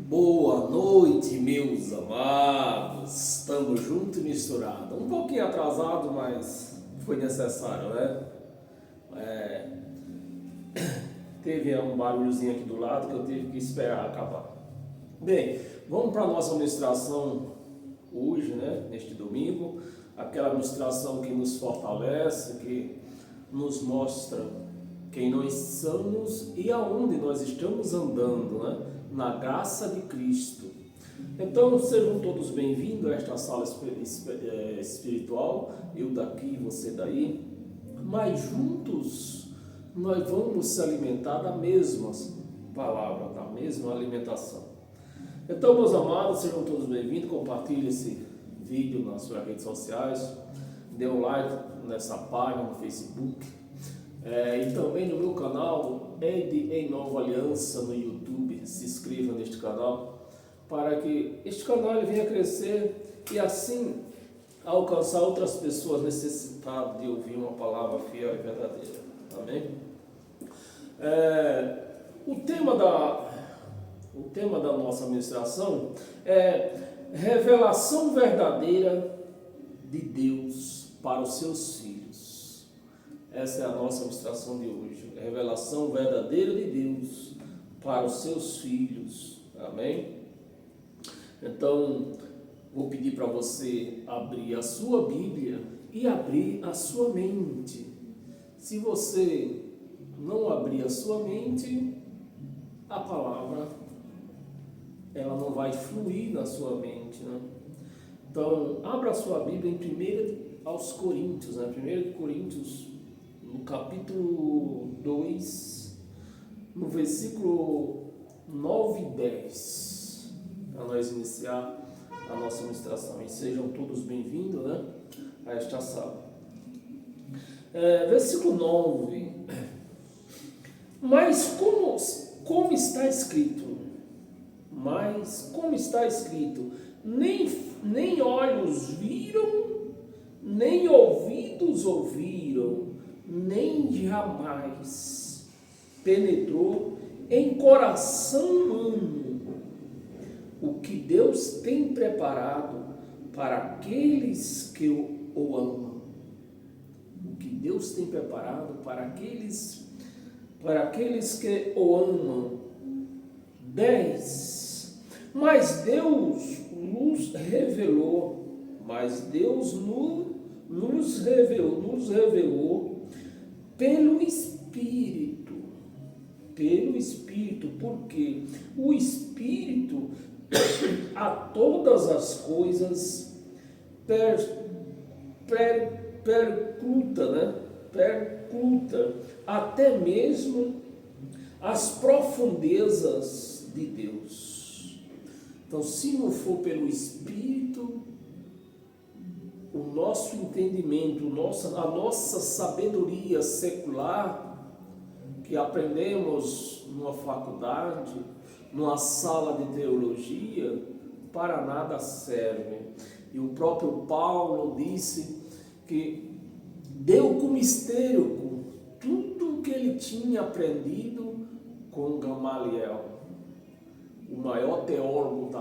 Boa noite, meus amados. Estamos juntos e misturados. Um pouquinho atrasado, mas foi necessário, né? Teve um barulhozinho aqui do lado que eu tive que esperar acabar. Bem, vamos para a nossa ministração hoje, né? Neste domingo. Aquela ministração que nos fortalece, que nos mostra quem nós somos e aonde nós estamos andando, né? Na graça de Cristo. Então sejam todos bem-vindos a esta sala espiritual, eu daqui, você daí, mas juntos nós vamos se alimentar da mesma palavra, da mesma alimentação. Então, meus amados, sejam todos bem-vindos, compartilhe esse vídeo nas suas redes sociais, dê um like nessa página no Facebook, e também no meu canal Ed em Nova Aliança no YouTube. Se inscreva neste canal para que este canal venha crescer e assim alcançar outras pessoas necessitadas de ouvir uma palavra fiel e verdadeira. Amém? O tema da nossa ministração é revelação verdadeira de Deus para os seus filhos. Essa é a nossa ministração de hoje. Revelação verdadeira de Deus para os seus filhos. Amém? Então, vou pedir para você abrir a sua Bíblia e abrir a sua mente. Se você não abrir a sua mente, a palavra ela não vai fluir na sua mente, né? Então, abra a sua Bíblia em 1 aos Coríntios, né? 1 Coríntios, no capítulo 2, no versículo 9 e 10, para nós iniciar a nossa ministração. E sejam todos bem-vindos, né, a esta sala. Versículo 9. Mas como está escrito? Nem olhos viram, nem ouvidos ouviram, nem jamais penetrou em coração humano o que Deus tem preparado para aqueles que o amam. O que Deus tem preparado para aqueles que o amam. 10. Mas Deus nos revelou pelo Espírito, porque o Espírito a todas as coisas percuta até mesmo as profundezas de Deus. Então, se não for pelo Espírito, o nosso entendimento, a nossa sabedoria secular, que aprendemos numa faculdade, numa sala de teologia, para nada serve. E o próprio Paulo disse que deu como histérico tudo o que ele tinha aprendido com Gamaliel, o maior teólogo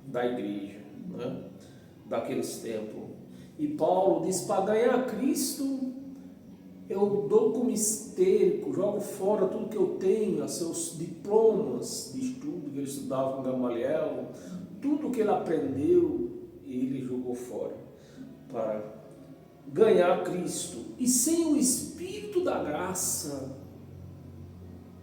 da igreja, né, daqueles tempos. E Paulo diz: para ganhar Cristo, eu dou como histérico, jogo fora tudo que eu tenho, os seus diplomas de estudo que ele estudava com Gamaliel, tudo que ele aprendeu, ele jogou fora para ganhar Cristo. E sem o Espírito da graça,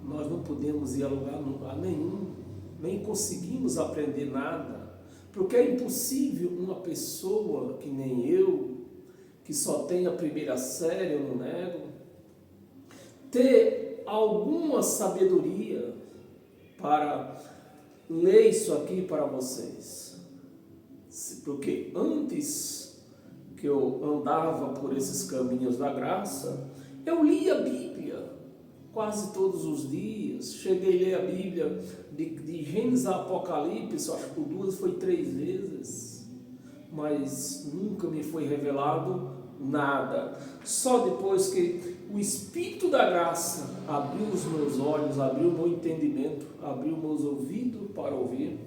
nós não podemos ir a lugar nenhum, nem conseguimos aprender nada, porque é impossível uma pessoa que nem eu, que só tem a primeira série, eu não nego, ter alguma sabedoria para ler isso aqui para vocês. Porque antes que eu andava por esses caminhos da graça, eu lia a Bíblia quase todos os dias. Cheguei a ler a Bíblia de Gênesis a Apocalipse, acho que por 2 foi 3 vezes, mas nunca me foi revelado nada. Só depois que o Espírito da graça abriu os meus olhos, abriu o meu entendimento, abriu meus ouvidos para ouvir,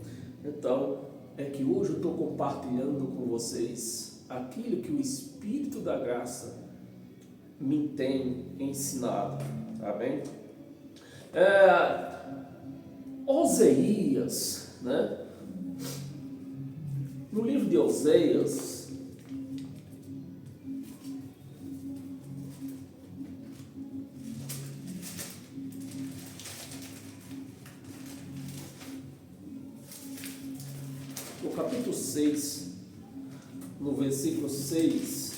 então é que hoje eu estou compartilhando com vocês aquilo que o Espírito da graça me tem ensinado, tá bem? Oseias, né? No livro de Oseias, no capítulo 6, no versículo 6,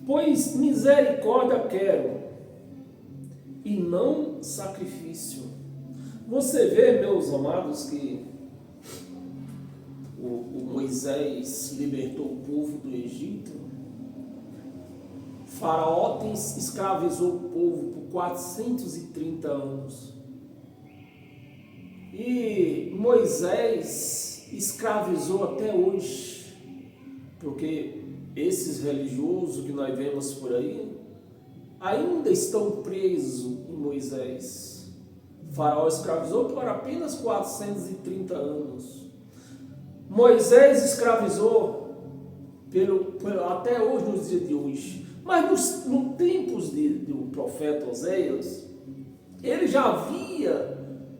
pois misericórdia quero e não sacrifício. Você vê, meus amados, que o Moisés libertou o povo do Egito. Faraó escravizou o povo por 430 anos. E Moisés escravizou até hoje, porque esses religiosos que nós vemos por aí ainda estão presos em Moisés. Faraó escravizou por apenas 430 anos. Moisés escravizou até hoje, nos dias de hoje. Mas nos tempos do profeta Oseias, ele já via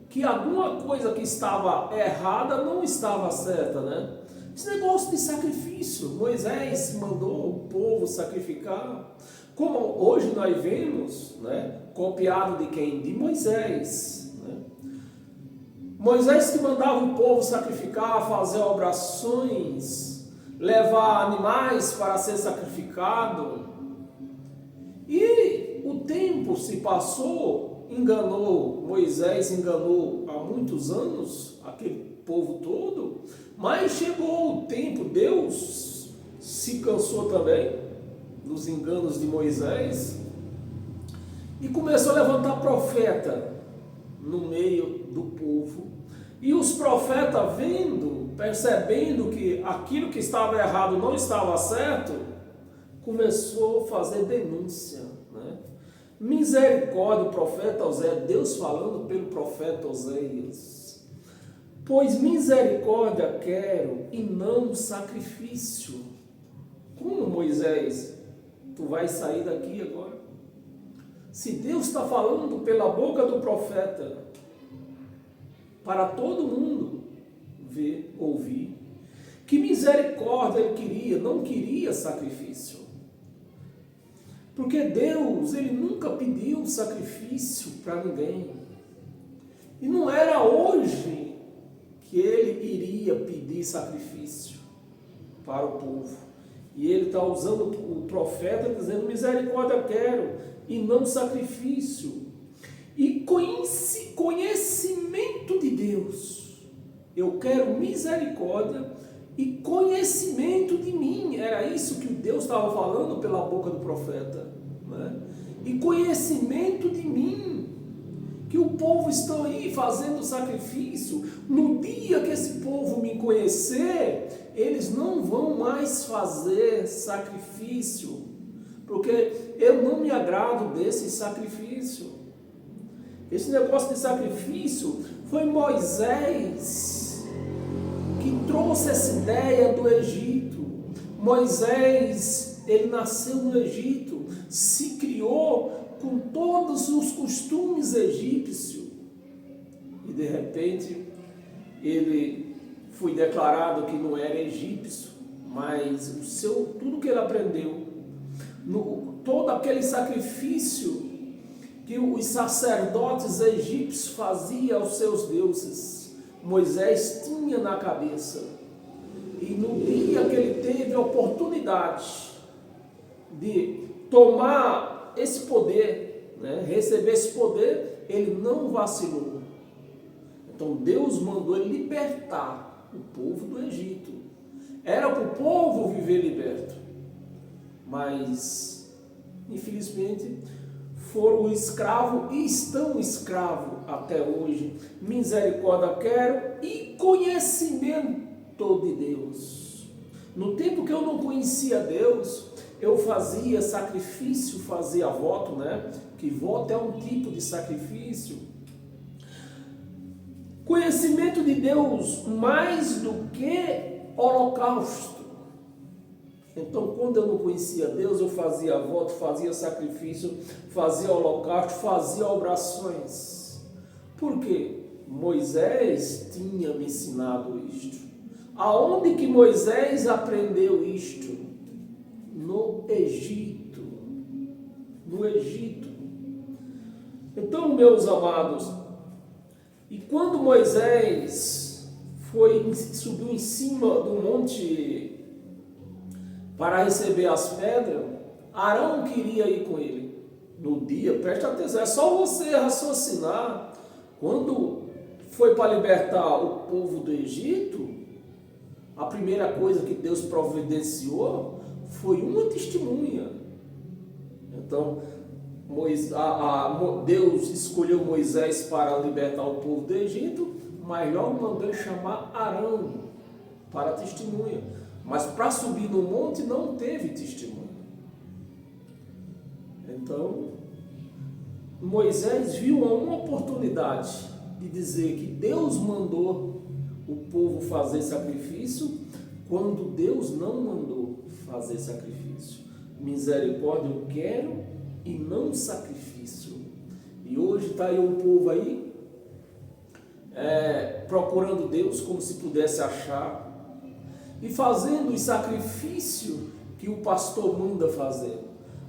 que alguma coisa que estava errada não estava certa, né? Esse negócio de sacrifício, Moisés mandou o povo sacrificar, como hoje nós vemos, né? Copiado de quem? De Moisés, né? Moisés que mandava o povo sacrificar, fazer orações, levar animais para ser sacrificado. E o tempo se passou, Moisés enganou há muitos anos aquele povo todo, mas chegou o tempo, Deus se cansou também dos enganos de Moisés e começou a levantar profeta no meio do povo. E os profetas percebendo que aquilo que estava errado não estava certo, começou a fazer denúncia, né? Misericórdia, o profeta Oseias, Deus falando pelo profeta Oseias. Pois misericórdia quero e não sacrifício. Como, Moisés, tu vais sair daqui agora? Se Deus está falando pela boca do profeta, para todo mundo ver, ouvir, que misericórdia ele queria, não queria sacrifício. Porque Deus, ele nunca pediu sacrifício para ninguém. E não era hoje que ele iria pedir sacrifício para o povo. E ele está usando o profeta dizendo: misericórdia quero e não sacrifício. E conhecimento de Deus. Eu quero misericórdia e conhecimento de mim. Era isso que Deus estava falando pela boca do profeta, né? E conhecimento de mim, que o povo está aí fazendo sacrifício. No dia que esse povo me conhecer, eles não vão mais fazer sacrifício, porque eu não me agrado desse sacrifício. Esse negócio de sacrifício foi Moisés que trouxe essa ideia do Egito. Moisés, ele nasceu no Egito, se criou com todos os costumes egípcios e de repente ele foi declarado que não era egípcio, mas tudo que ele aprendeu, todo aquele sacrifício que os sacerdotes egípcios faziam aos seus deuses, Moisés tinha na cabeça. E no dia que ele teve a oportunidade de tomar esse poder, né, receber esse poder, ele não vacilou. Então Deus mandou ele libertar o povo do Egito. Era para o povo viver liberto, mas infelizmente foram escravos e estão escravos até hoje. Misericórdia quero e conhecimento de Deus. No tempo que eu não conhecia Deus, eu fazia sacrifício, fazia voto, né? Que voto é um tipo de sacrifício. Conhecimento de Deus mais do que holocausto. Então, quando eu não conhecia Deus, eu fazia voto, fazia sacrifício, fazia holocausto, fazia orações. Por quê? Moisés tinha me ensinado isto. Aonde que Moisés aprendeu isto? No Egito. No Egito. Então, meus amados, e quando Moisés subiu em cima do monte para receber as pedras, Arão queria ir com ele. No dia, preste atenção, é só você raciocinar. Quando foi para libertar o povo do Egito, a primeira coisa que Deus providenciou foi uma testemunha. Então, Deus escolheu Moisés para libertar o povo do Egito, mas logo mandou ele chamar Arão para testemunha. Mas para subir no monte não teve testemunha. Então, Moisés viu uma oportunidade de dizer que Deus mandou o povo fazer sacrifício, quando Deus não mandou fazer sacrifício. Misericórdia eu quero e não sacrifício. E hoje está aí um povo aí procurando Deus como se pudesse achar, e fazendo o sacrifício que o pastor manda fazer,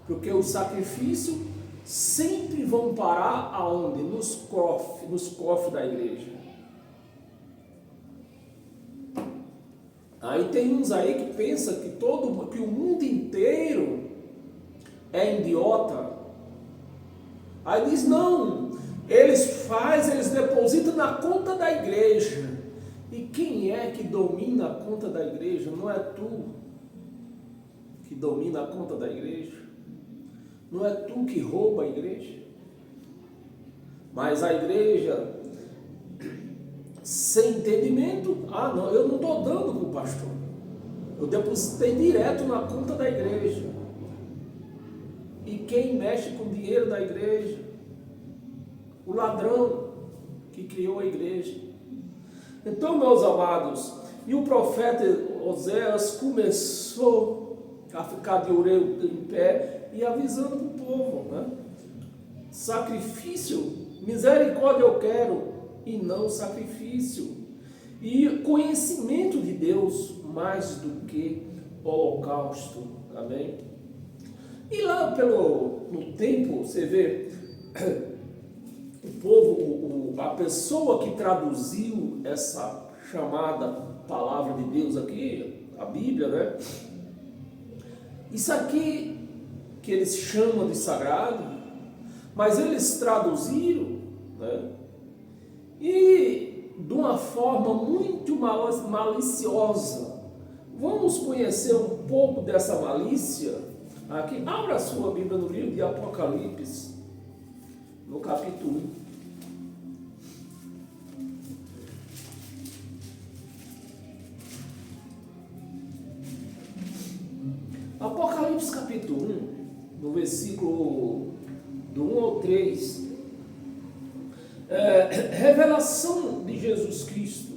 porque o sacrifício sempre vão parar aonde? Nos cofres da igreja. Aí tem uns aí que pensam que o mundo inteiro é idiota. Aí diz, não, eles depositam na conta da igreja. E quem é que domina a conta da igreja? Não é tu que domina a conta da igreja. Não é tu que rouba a igreja. Mas a igreja, sem entendimento, não, eu não estou dando para o pastor. Eu depositei direto na conta da igreja. E quem mexe com o dinheiro da igreja? O ladrão que criou a igreja. Então, meus amados, e o profeta Oséias começou a ficar de orelha em pé e avisando para o povo, né? Sacrifício, misericórdia eu quero e não sacrifício. E conhecimento de Deus mais do que holocausto, amém? E lá no tempo, você vê, o povo, a pessoa que traduziu essa chamada palavra de Deus aqui, a Bíblia, né? Isso aqui que eles chamam de sagrado, mas eles traduziram, né? E de uma forma muito maliciosa. Vamos conhecer um pouco dessa malícia aqui. Abra a sua Bíblia no livro de Apocalipse, no capítulo 1. Apocalipse capítulo 1, no versículo do 1 ao 3, revelação de Jesus Cristo,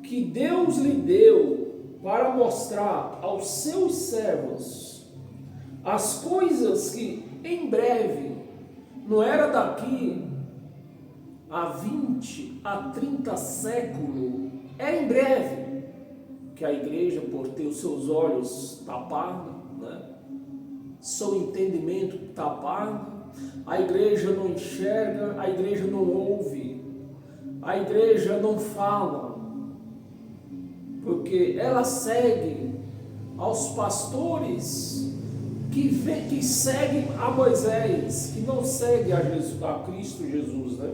que Deus lhe deu para mostrar aos seus servos as coisas que em breve, não era daqui a 20, a 30 séculos, é em breve, que a igreja, por ter os seus olhos tapados, né? Seu entendimento tapado, a igreja não enxerga, a igreja não ouve, a igreja não fala, porque ela segue aos pastores que seguem a Moisés, que não seguem a Cristo Jesus, né?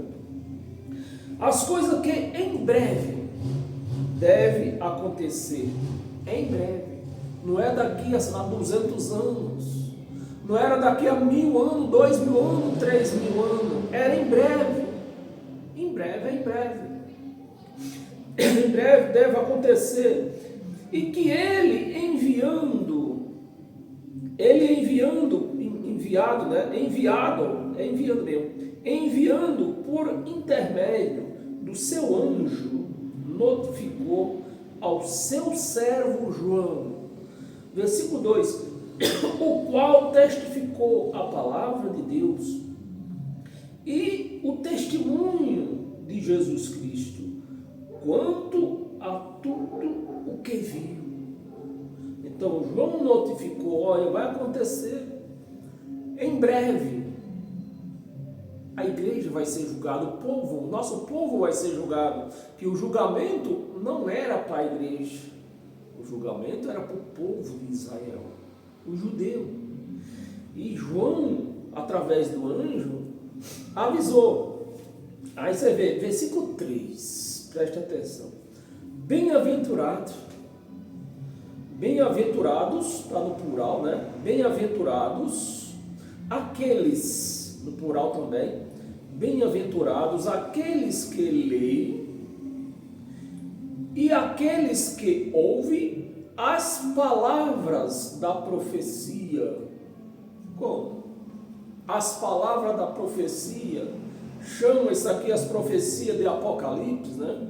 As coisas que em breve deve acontecer, em breve, não é daqui a 200 anos, Não era daqui a 1000 anos, 2000 anos, 3000 anos. Era em breve. Em breve, em breve. Em breve deve acontecer. E que ele enviado, enviando por intermédio do seu anjo, notificou ao seu servo João. Versículo 2: o qual testificou a palavra de Deus e o testemunho de Jesus Cristo, quanto a tudo o que viu. Então João notificou: olha, vai acontecer em breve, a igreja vai ser julgada, o nosso povo vai ser julgado. Que o julgamento não era para a igreja, o julgamento era para o povo de Israel, o judeu. E João, através do anjo, avisou. Aí você vê, versículo 3, preste atenção. Bem-aventurados, está no plural, né? Bem-aventurados aqueles, no plural também, bem-aventurados aqueles que leem e aqueles que ouvem as palavras da profecia. Como? As palavras da profecia, chama isso aqui as profecias de Apocalipse, né?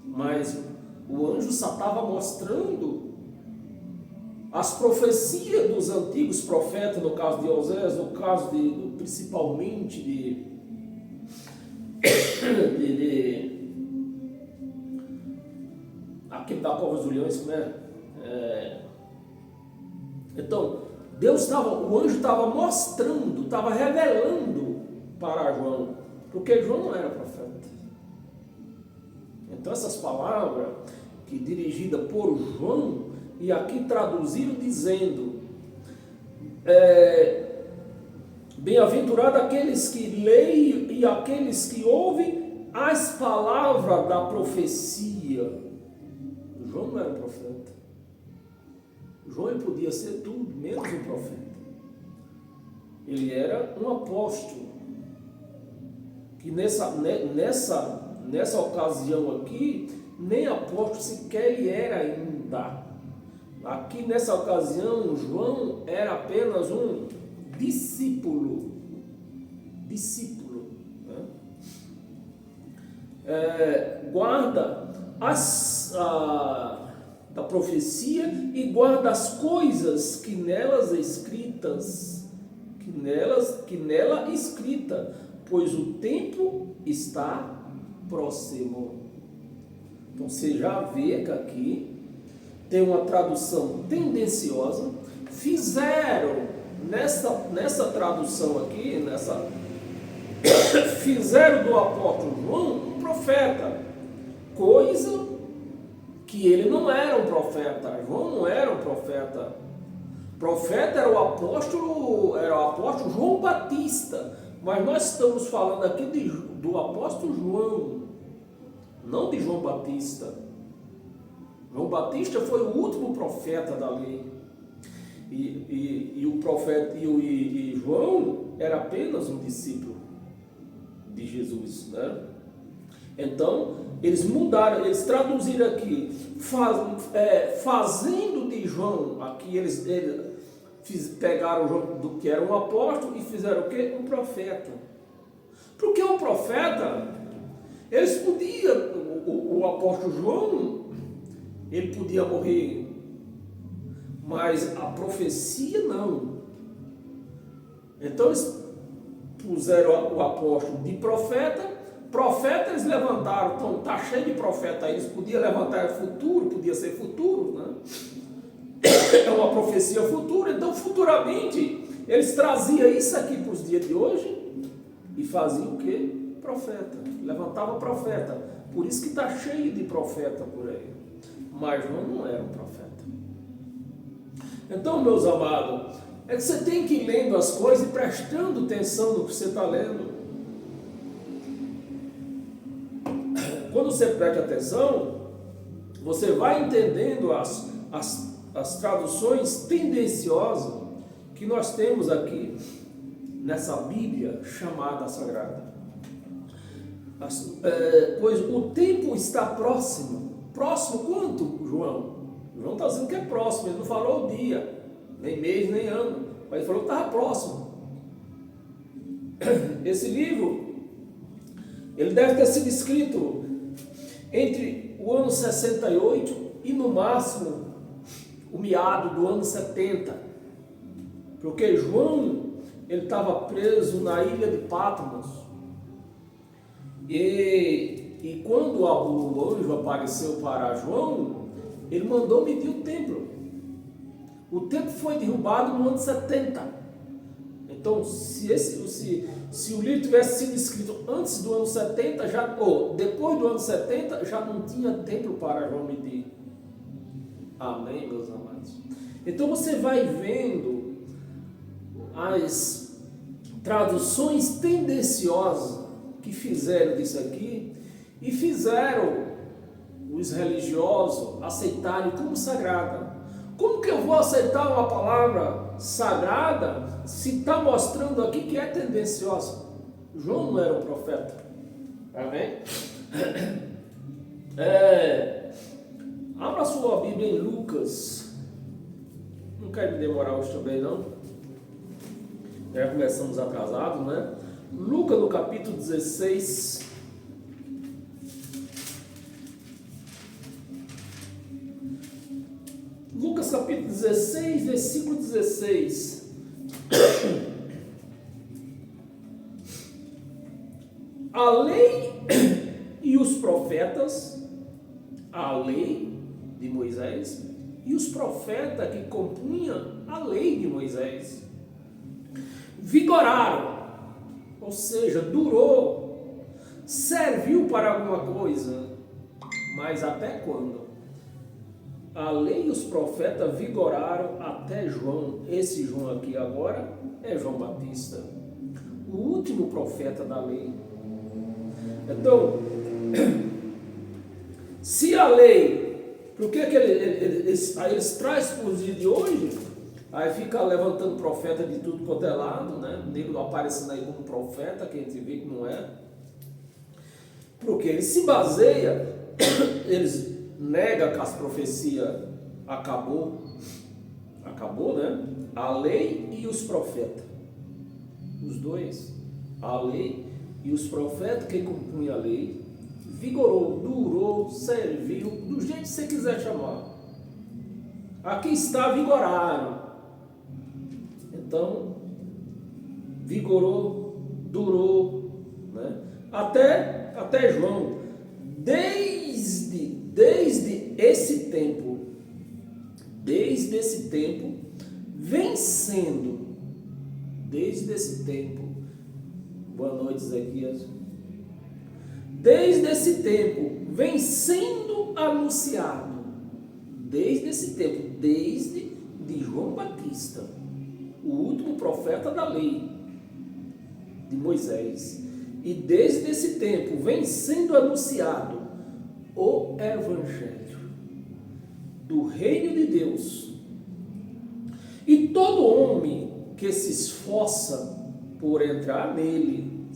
Mas o anjo só estava mostrando as profecias dos antigos profetas, no caso de Osés, no caso principalmente de aquele da Cova dos Leões, né? Então, o anjo estava mostrando, estava revelando para João, porque João não era profeta. Então essas palavras que dirigidas por João, e aqui traduziram dizendo, bem-aventurado aqueles que leem e aqueles que ouvem as palavras da profecia. João não era profeta. João ele podia ser tudo, menos um profeta. Ele era um apóstolo. Que nessa ocasião aqui, nem apóstolo sequer ele era ainda. Aqui nessa ocasião, João era apenas um discípulo. Né? Guarda da profecia e guarda as coisas que nelas escritas, que nela escrita, pois o tempo está próximo. Então você já vê que aqui tem uma tradução tendenciosa. Fizeram nessa tradução aqui, fizeram do apóstolo João um profeta, coisa que ele não era um profeta. João não era um profeta. Profeta era o apóstolo João Batista. Mas nós estamos falando aqui do apóstolo João, não de João Batista. João Batista foi o último profeta da lei. E o profeta e João era apenas um discípulo de Jesus, né? Então eles mudaram, eles traduziram aqui, fazendo de João, aqui eles pegaram João, do que era um apóstolo, e fizeram o quê? Um profeta. Porque um profeta, eles podiam, o apóstolo João, ele podia morrer, mas a profecia não. Então eles puseram o apóstolo de profeta. Profeta eles levantaram, então está cheio de profeta aí, eles podiam levantar futuro, podia ser futuro, né? É uma profecia futura. Então futuramente eles traziam isso aqui para os dias de hoje e faziam o quê? Profeta, levantava profeta. Por isso que está cheio de profeta por aí. Mas João não era um profeta. Então, meus amados, é que você tem que ir lendo as coisas e prestando atenção no que você está lendo. Quando você presta atenção, você vai entendendo as traduções tendenciosas que nós temos aqui nessa Bíblia chamada Sagrada. Pois o tempo está próximo. Próximo quanto, João? João está dizendo que é próximo, ele não falou o dia, nem mês, nem ano, mas ele falou que estava próximo. Esse livro, ele deve ter sido escrito entre o ano 68 e no máximo o meado do ano 70, porque João, ele estava preso na ilha de Patmos, e quando o anjo apareceu para João, ele mandou medir o templo. O templo foi derrubado no ano 70. Então, se o livro tivesse sido escrito antes do ano 70, ou depois do ano 70, já não tinha templo para João medir. Amém, meus amados? Então você vai vendo as traduções tendenciosas que fizeram disso aqui e fizeram os religiosos aceitarem como sagrada. Como que eu vou aceitar uma palavra sagrada se está mostrando aqui que é tendenciosa? João não era um profeta. Amém? Abra sua Bíblia em Lucas. Não quero me demorar hoje também, não. Já começamos atrasados, né? Lucas no capítulo 16. Lucas capítulo 16, versículo 16. A lei e os profetas, a lei de Moisés e os profetas que compunham a lei de Moisés, vigoraram, ou seja, durou, serviu para alguma coisa, mas até quando? A lei e os profetas vigoraram até João. Esse João aqui agora é João Batista, o último profeta da lei. Então, se a lei, por que eles trazem para os dias de hoje? Aí fica levantando profeta de tudo quanto é lado, né? Nego aparecendo aí como profeta, que a gente vê que não é. Porque eles se baseiam, eles negam que as profecias acabou, né? A lei e os profetas. Os dois, a lei e os profetas, quem compunha a lei, vigorou, durou, serviu, do jeito que você quiser chamar. Aqui está vigoraram. Então, vigorou, durou, né? Até João, desde esse tempo, vem sendo, desde esse tempo, boa noite, Zequias, desde esse tempo, vem sendo anunciado, desde esse tempo, desde de João Batista, o último profeta da lei de Moisés, e desde esse tempo vem sendo anunciado o Evangelho do Reino de Deus, e todo homem que se esforça por entrar nele,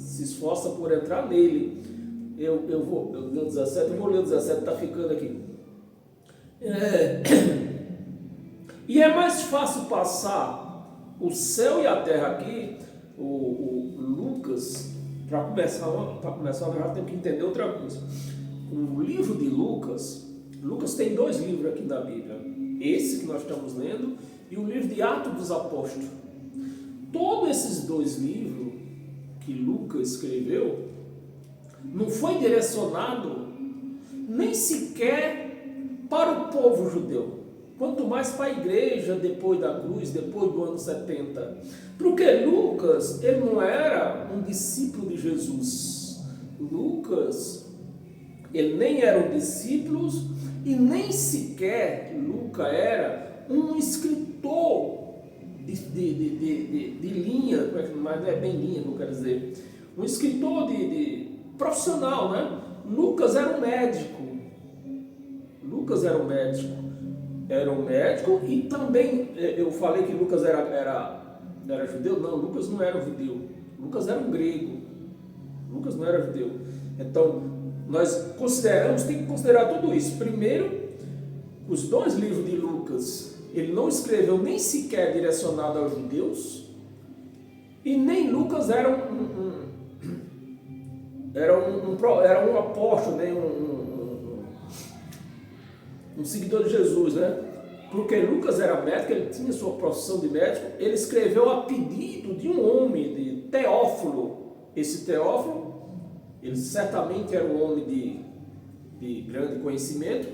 eu vou ler o 17, está ficando aqui. E é mais fácil passar o céu e a terra aqui, o Lucas, para começar, já temos que entender outra coisa. O livro de Lucas tem dois livros aqui na Bíblia, esse que nós estamos lendo e o livro de Atos dos Apóstolos. Todos esses dois livros que Lucas escreveu não foi direcionado nem sequer para o povo judeu, quanto mais para a igreja depois da cruz, depois do ano 70. Porque Lucas, ele não era um discípulo de Jesus. Lucas, ele nem era um discípulo e nem sequer Lucas era um escritor de linha, mas não é bem linha que eu quero dizer, um escritor de profissional, né? Lucas era um médico. Era um médico e também eu falei que Lucas era era judeu? Não, Lucas não era um judeu. Lucas era um grego. Lucas não era judeu. Então, nós consideramos, tem que considerar tudo isso. Primeiro, os dois livros de Lucas, ele não escreveu nem sequer direcionado aos judeus, e nem Lucas era um apóstolo, né? Um seguidor de Jesus, né? Porque Lucas era médico, ele tinha sua profissão de médico, ele escreveu a pedido de um homem, de Teófilo. Esse Teófilo, ele certamente era um homem de grande conhecimento,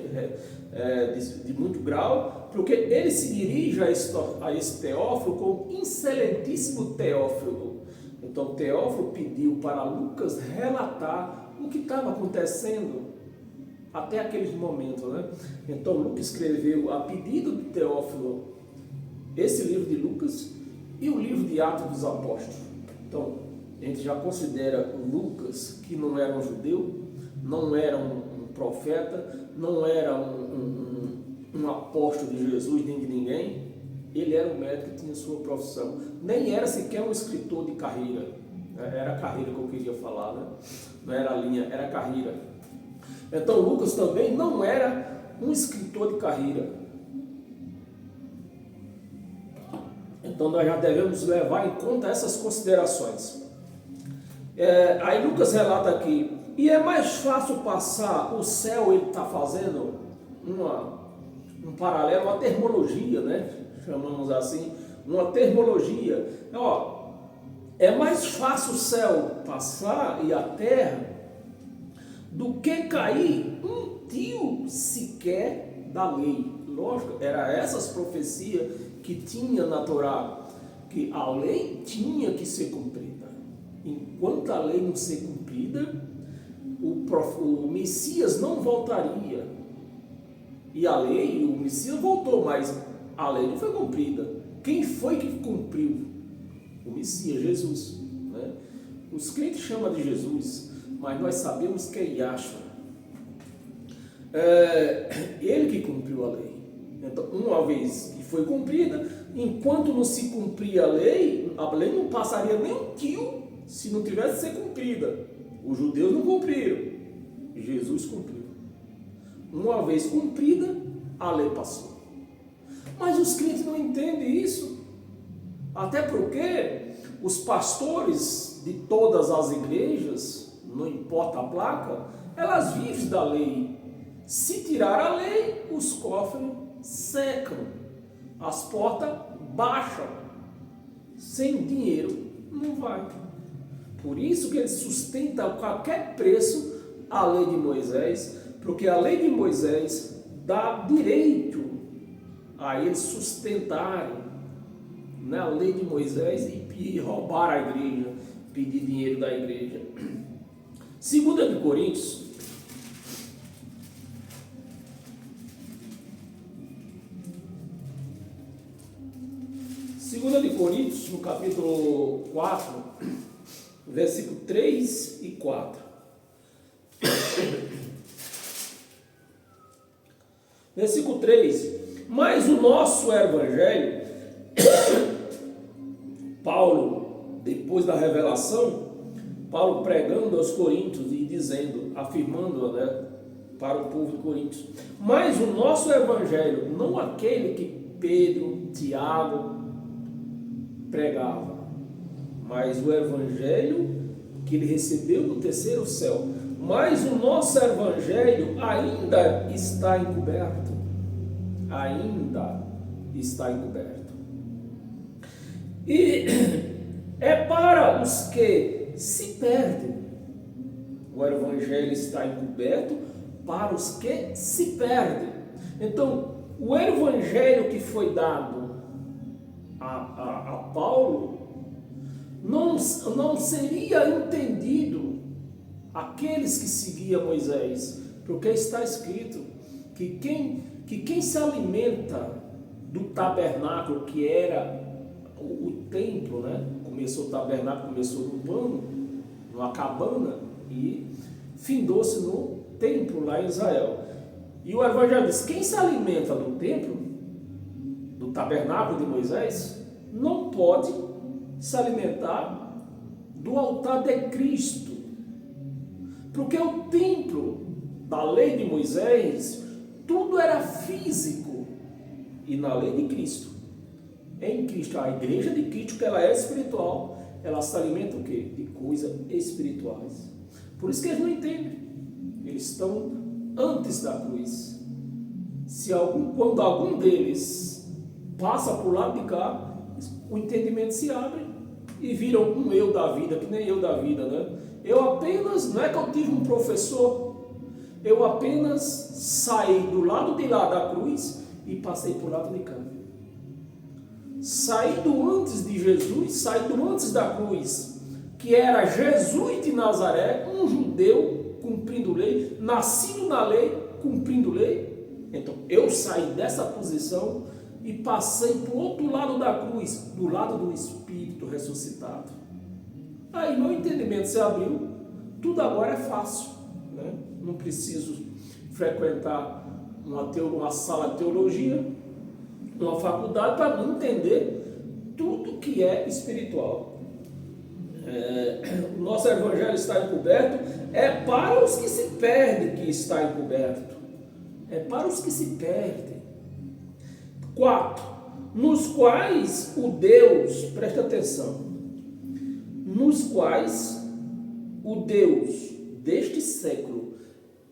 de muito grau, porque ele se dirige a esse Teófilo como excelentíssimo Teófilo. Então Teófilo pediu para Lucas relatar o que estava acontecendo até aquele momento, né? Então Lucas escreveu a pedido de Teófilo esse livro de Lucas e o livro de Atos dos Apóstolos. Então a gente já considera o Lucas, que não era um judeu, não era um profeta, não era um apóstolo de Jesus nem de ninguém. Ele era um médico que tinha sua profissão, nem era sequer um escritor de carreira. Era a carreira que eu queria falar, né? Não era a linha, era a carreira. Então Lucas também não era um escritor de carreira. Então nós já devemos levar em conta essas considerações. Aí Lucas relata aqui, e é mais fácil passar o céu, ele está fazendo um paralelo, uma termologia, né? Chamamos assim, uma termologia. É mais fácil o céu passar e a terra do que cair um tio sequer da lei. Lógico, era essas profecias que tinha na Torá, que a lei tinha que ser cumprida. Enquanto a lei não ser cumprida, o Messias não voltaria. E a lei, o Messias voltou, mas a lei não foi cumprida. Quem foi que cumpriu? O Messias, Jesus, né? Os crentes chamam de Jesus, mas nós sabemos que é Yahshua. Ele que cumpriu a lei. Então, uma vez que foi cumprida, enquanto não se cumpria a lei não passaria nem um tio se não tivesse ser cumprida. Os judeus não cumpriram, Jesus cumpriu. Uma vez cumprida, a lei passou. Mas os crentes não entendem isso. Até porque os pastores de todas as igrejas, não importa a placa, elas vivem da lei. Se tirar a lei, os cofres secam, as portas baixam. Sem dinheiro não vai. Por isso que eles sustentam a qualquer preço a lei de Moisés, porque a lei de Moisés dá direito a eles sustentarem, né, a lei de Moisés e roubar a igreja, pedir dinheiro da igreja. 2 de Coríntios, no capítulo 4, versículo 3 e 4. Versículo 3: mas o nosso evangelho, Paulo, depois da revelação, Paulo pregando aos coríntios e dizendo, afirmando, né, para o povo de Coríntios, mas o nosso evangelho, não aquele que Pedro, Tiago pregava, mas o evangelho que ele recebeu no terceiro céu. Mas o nosso evangelho ainda está encoberto. Ainda está encoberto. E é para os que se perdem. O evangelho está encoberto para os que se perdem. Então, o evangelho que foi dado a Paulo não seria entendido aqueles que seguiam Moisés, porque está escrito que quem se alimenta do tabernáculo, que era o templo, né? Começou o tabernáculo, começou no pano, numa cabana, e findou-se no templo lá em Israel. E o evangelho diz: quem se alimenta do templo, do tabernáculo de Moisés, não pode se alimentar do altar de Cristo. Porque o templo da lei de Moisés, tudo era físico. E na lei de Cristo, em Cristo, a igreja de Cristo, que ela é espiritual, ela se alimenta o quê? De coisas espirituais. Por isso que eles não entendem. Eles estão antes da cruz. Quando algum deles passa por lado de cá, o entendimento se abre e viram um eu da vida, que nem eu da vida, né? Eu apenas, não é que eu tive um professor, eu apenas saí do lado de lá da cruz e passei por lado de cá. Saído antes de Jesus, saído antes da cruz, que era Jesus de Nazaré, um judeu cumprindo lei, nascido na lei, cumprindo lei. Então eu saí dessa posição e passei para o outro lado da cruz, do lado do Espírito ressuscitado. Aí meu entendimento se abriu, tudo agora é fácil, né? Não preciso frequentar uma sala de teologia, uma faculdade para entender tudo que é espiritual. O nosso evangelho está encoberto, é para os que se perdem que está encoberto. É para os que se perdem. 4. Nos quais o Deus, presta atenção, nos quais o Deus deste século,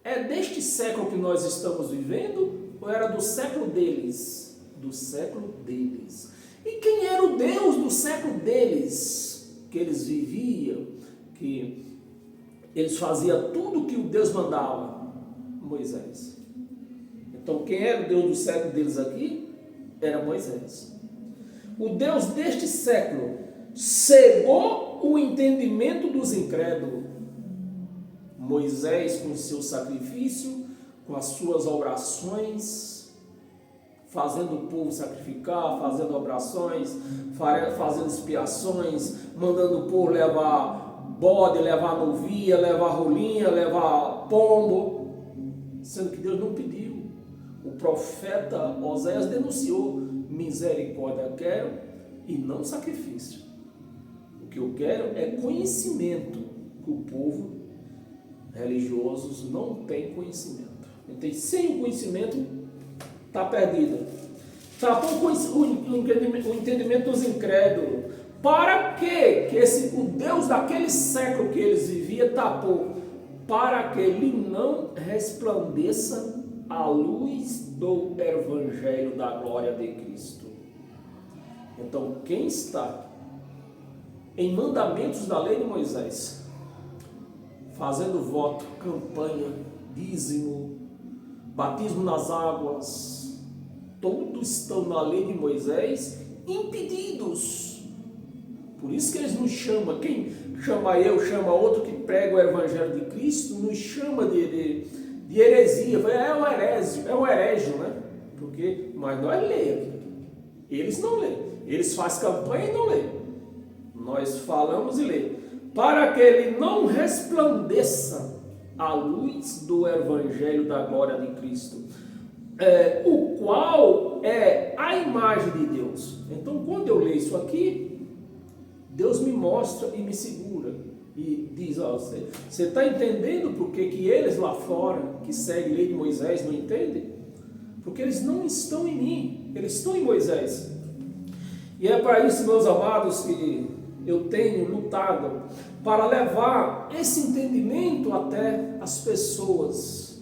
é deste século que nós estamos vivendo ou era do século deles? Do século deles. E quem era o Deus do século deles? Que eles viviam, que eles faziam tudo que o Deus mandava? Moisés. Então quem era o Deus do século deles aqui? Era Moisés. O Deus deste século cegou o entendimento dos incrédulos. Moisés, com o seu sacrifício, com as suas orações, fazendo o povo sacrificar, fazendo orações, fazendo expiações, mandando o povo levar bode, levar novilha, levar rolinha, levar pombo, sendo que Deus não pediu. O profeta Oséias denunciou: misericórdia quero e não sacrifício. O que eu quero é conhecimento, que o povo religiosos não tem conhecimento. Então, sem o conhecimento, está perdido. Tapou o entendimento dos incrédulos. Para quê? O Deus daquele século que eles viviam tapou? Para que ele não resplandeça a luz do Evangelho da glória de Cristo. Então, quem está em mandamentos da lei de Moisés, fazendo voto, campanha, dízimo, batismo nas águas, todos estão na lei de Moisés impedidos. Por isso que eles nos chamam, quem chama eu, chama outro que prega o Evangelho de Cristo, nos chama de heresia, é um herégio, né? Mas nós lemos, eles não lêem, eles fazem campanha e não lêem, nós falamos e lêem, para que ele não resplandeça a luz do Evangelho da glória de Cristo, o qual é a imagem de Deus. Então, quando eu leio isso aqui, Deus me mostra e me segura e diz: você está entendendo por que eles lá fora, que seguem a lei de Moisés, não entendem? Porque eles não estão em mim, eles estão em Moisés. E é para isso, meus amados, que eu tenho lutado para levar esse entendimento até as pessoas,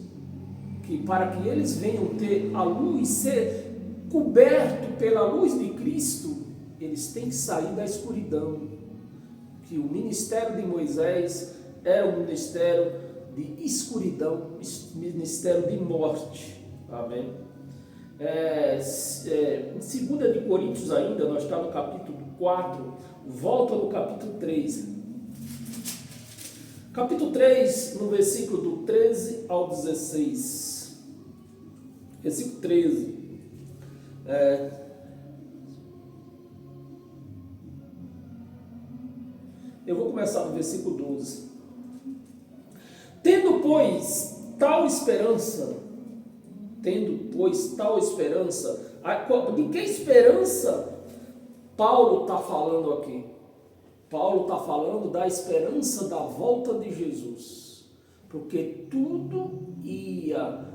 para que eles venham ter a luz, ser coberto pela luz de Cristo. Eles têm que sair da escuridão, que o ministério de Moisés era um ministério de escuridão, ministério de morte. Amém? Em 2 de Coríntios ainda, nós estamos no capítulo 4, volta no capítulo 3. Capítulo 3, no versículo do 13 ao 16. Versículo 13. Eu vou começar no versículo 12. Tendo, pois, tal esperança, de que esperança Paulo está falando aqui? Paulo está falando da esperança da volta de Jesus, porque tudo ia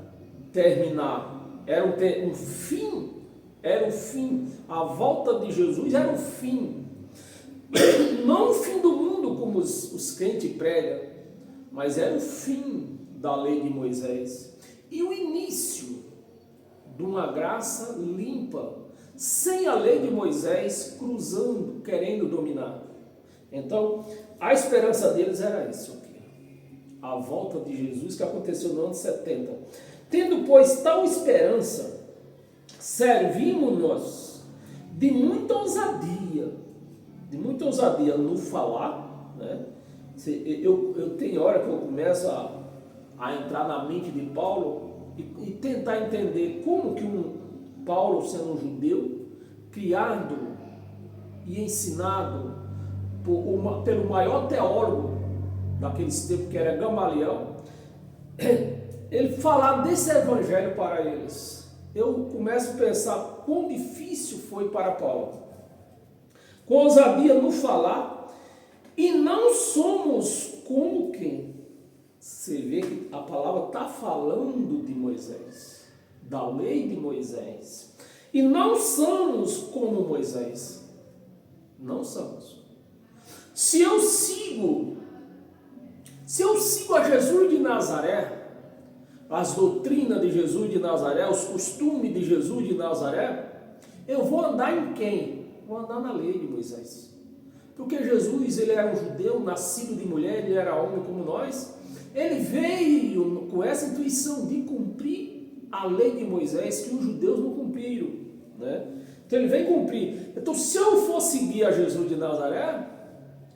terminar, era um fim, a volta de Jesus era o fim, não o fim do mundo como os crentes pregam, mas era o fim da lei de Moisés e o início de uma graça limpa, sem a lei de Moisés cruzando, querendo dominar. Então, a esperança deles era isso aqui, a volta de Jesus que aconteceu no ano 70. Tendo, pois, tal esperança, servimos-nos de muita ousadia no falar, né? Eu tenho hora que eu começo a entrar na mente de Paulo e tentar entender como que Paulo, sendo um judeu, criado e ensinado pelo maior teólogo daqueles tempos, que era Gamaliel, ele falar desse evangelho para eles. Eu começo a pensar quão difícil foi para Paulo. Com ousadia no falar, e não somos como quem? Você vê que a palavra está falando de Moisés, da lei de Moisés. E não somos como Moisés. Não somos. Se eu sigo a Jesus de Nazaré, as doutrinas de Jesus de Nazaré, os costumes de Jesus de Nazaré, eu vou andar em quem? Vou andar na lei de Moisés. Porque Jesus, ele era um judeu, nascido de mulher, ele era homem como nós. Ele veio com essa intuição de cumprir a lei de Moisés, que os judeus não cumpriram, né? Então ele veio cumprir. Então, se eu for seguir a Jesus de Nazaré,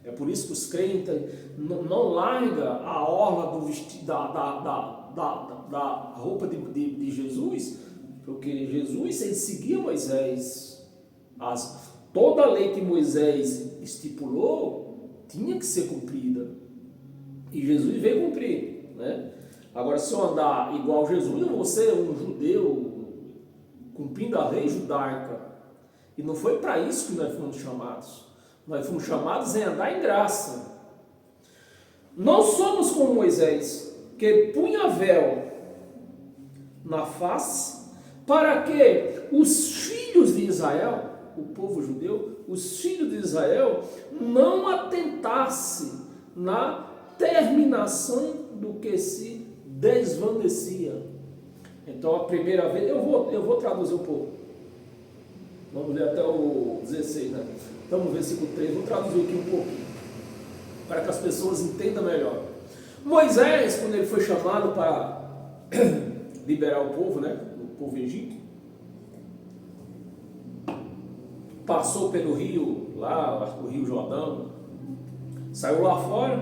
é por isso que os crentes não largam a orla do vestido, da roupa de Jesus, porque Jesus, ele seguia Moisés. Toda a lei que Moisés estipulou tinha que ser cumprida. E Jesus veio cumprir, né? Agora, se eu andar igual Jesus, eu vou ser um judeu cumprindo a lei judaica. E não foi para isso que nós fomos chamados. Nós fomos chamados em andar em graça. Não somos como Moisés, que punha véu na face, para que os filhos de Israel, o povo judeu, os filhos de Israel, não atentassem na terminação do que se desvanecia. Então, a primeira vez, eu vou traduzir um pouco. Vamos ler até o 16, né? Estamos no versículo 3, vou traduzir aqui um pouquinho, para que as pessoas entendam melhor. Moisés, quando ele foi chamado para liberar o povo, né? O povo egípcio, passou pelo rio, lá, o rio Jordão, saiu lá fora,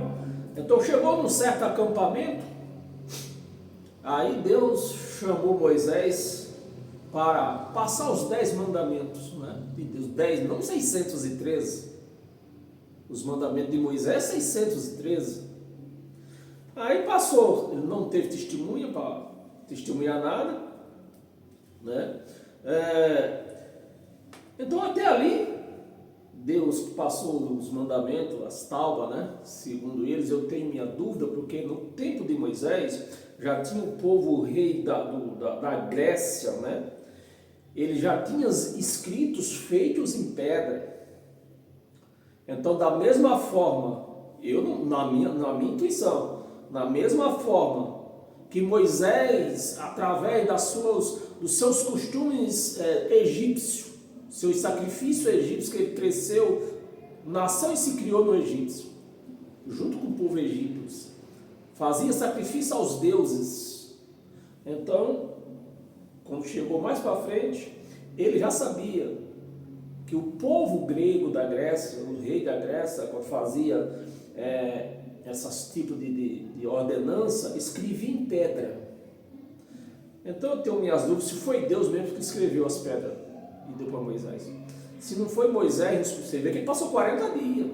então chegou num certo acampamento, aí Deus chamou Moisés para passar os 10 mandamentos, né, de Deus, 10, não 613, os mandamentos de Moisés 613, aí passou, ele não teve testemunha para testemunhar nada, né, então até ali, Deus passou os mandamentos, as tábuas, né? Segundo eles, eu tenho minha dúvida, porque no tempo de Moisés, já tinha o povo rei da Grécia, né? Ele já tinha escritos feitos em pedra. Então, da mesma forma, na minha intuição, na mesma forma que Moisés, através dos seus costumes egípcios, seus sacrifícios egípcios, que ele cresceu, nasceu e se criou no Egito, junto com o povo egípcio, fazia sacrifício aos deuses. Então, quando chegou mais para frente, ele já sabia que o povo grego da Grécia, o rei da Grécia, quando fazia esses tipos de ordenança, escrevia em pedra. Então eu tenho minhas dúvidas se foi Deus mesmo que escreveu as pedras e deu para Moisés. Se não foi Moisés, você vê que ele passou 40 dias.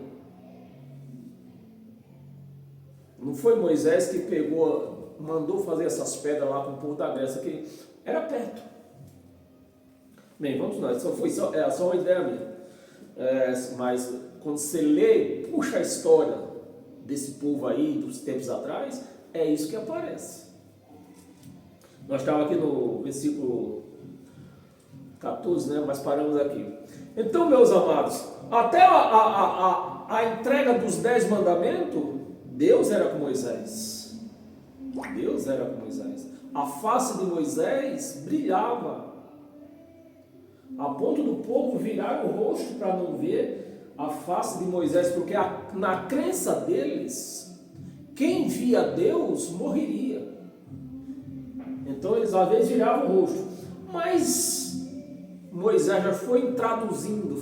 Não foi Moisés que mandou fazer essas pedras lá para o povo da Grécia, que era perto. Bem, vamos lá, foi só uma ideia minha. Mas quando você lê, puxa a história desse povo aí, dos tempos atrás, é isso que aparece. Nós estávamos aqui no versículo 14, né? Mas paramos aqui. Então, meus amados, até a entrega dos 10 mandamentos, Deus era com Moisés. Deus era com Moisés. A face de Moisés brilhava, a ponto do povo virar o rosto para não ver a face de Moisés, porque na crença deles, quem via Deus morreria. Então eles às vezes viravam o rosto. Mas Moisés já foi introduzindo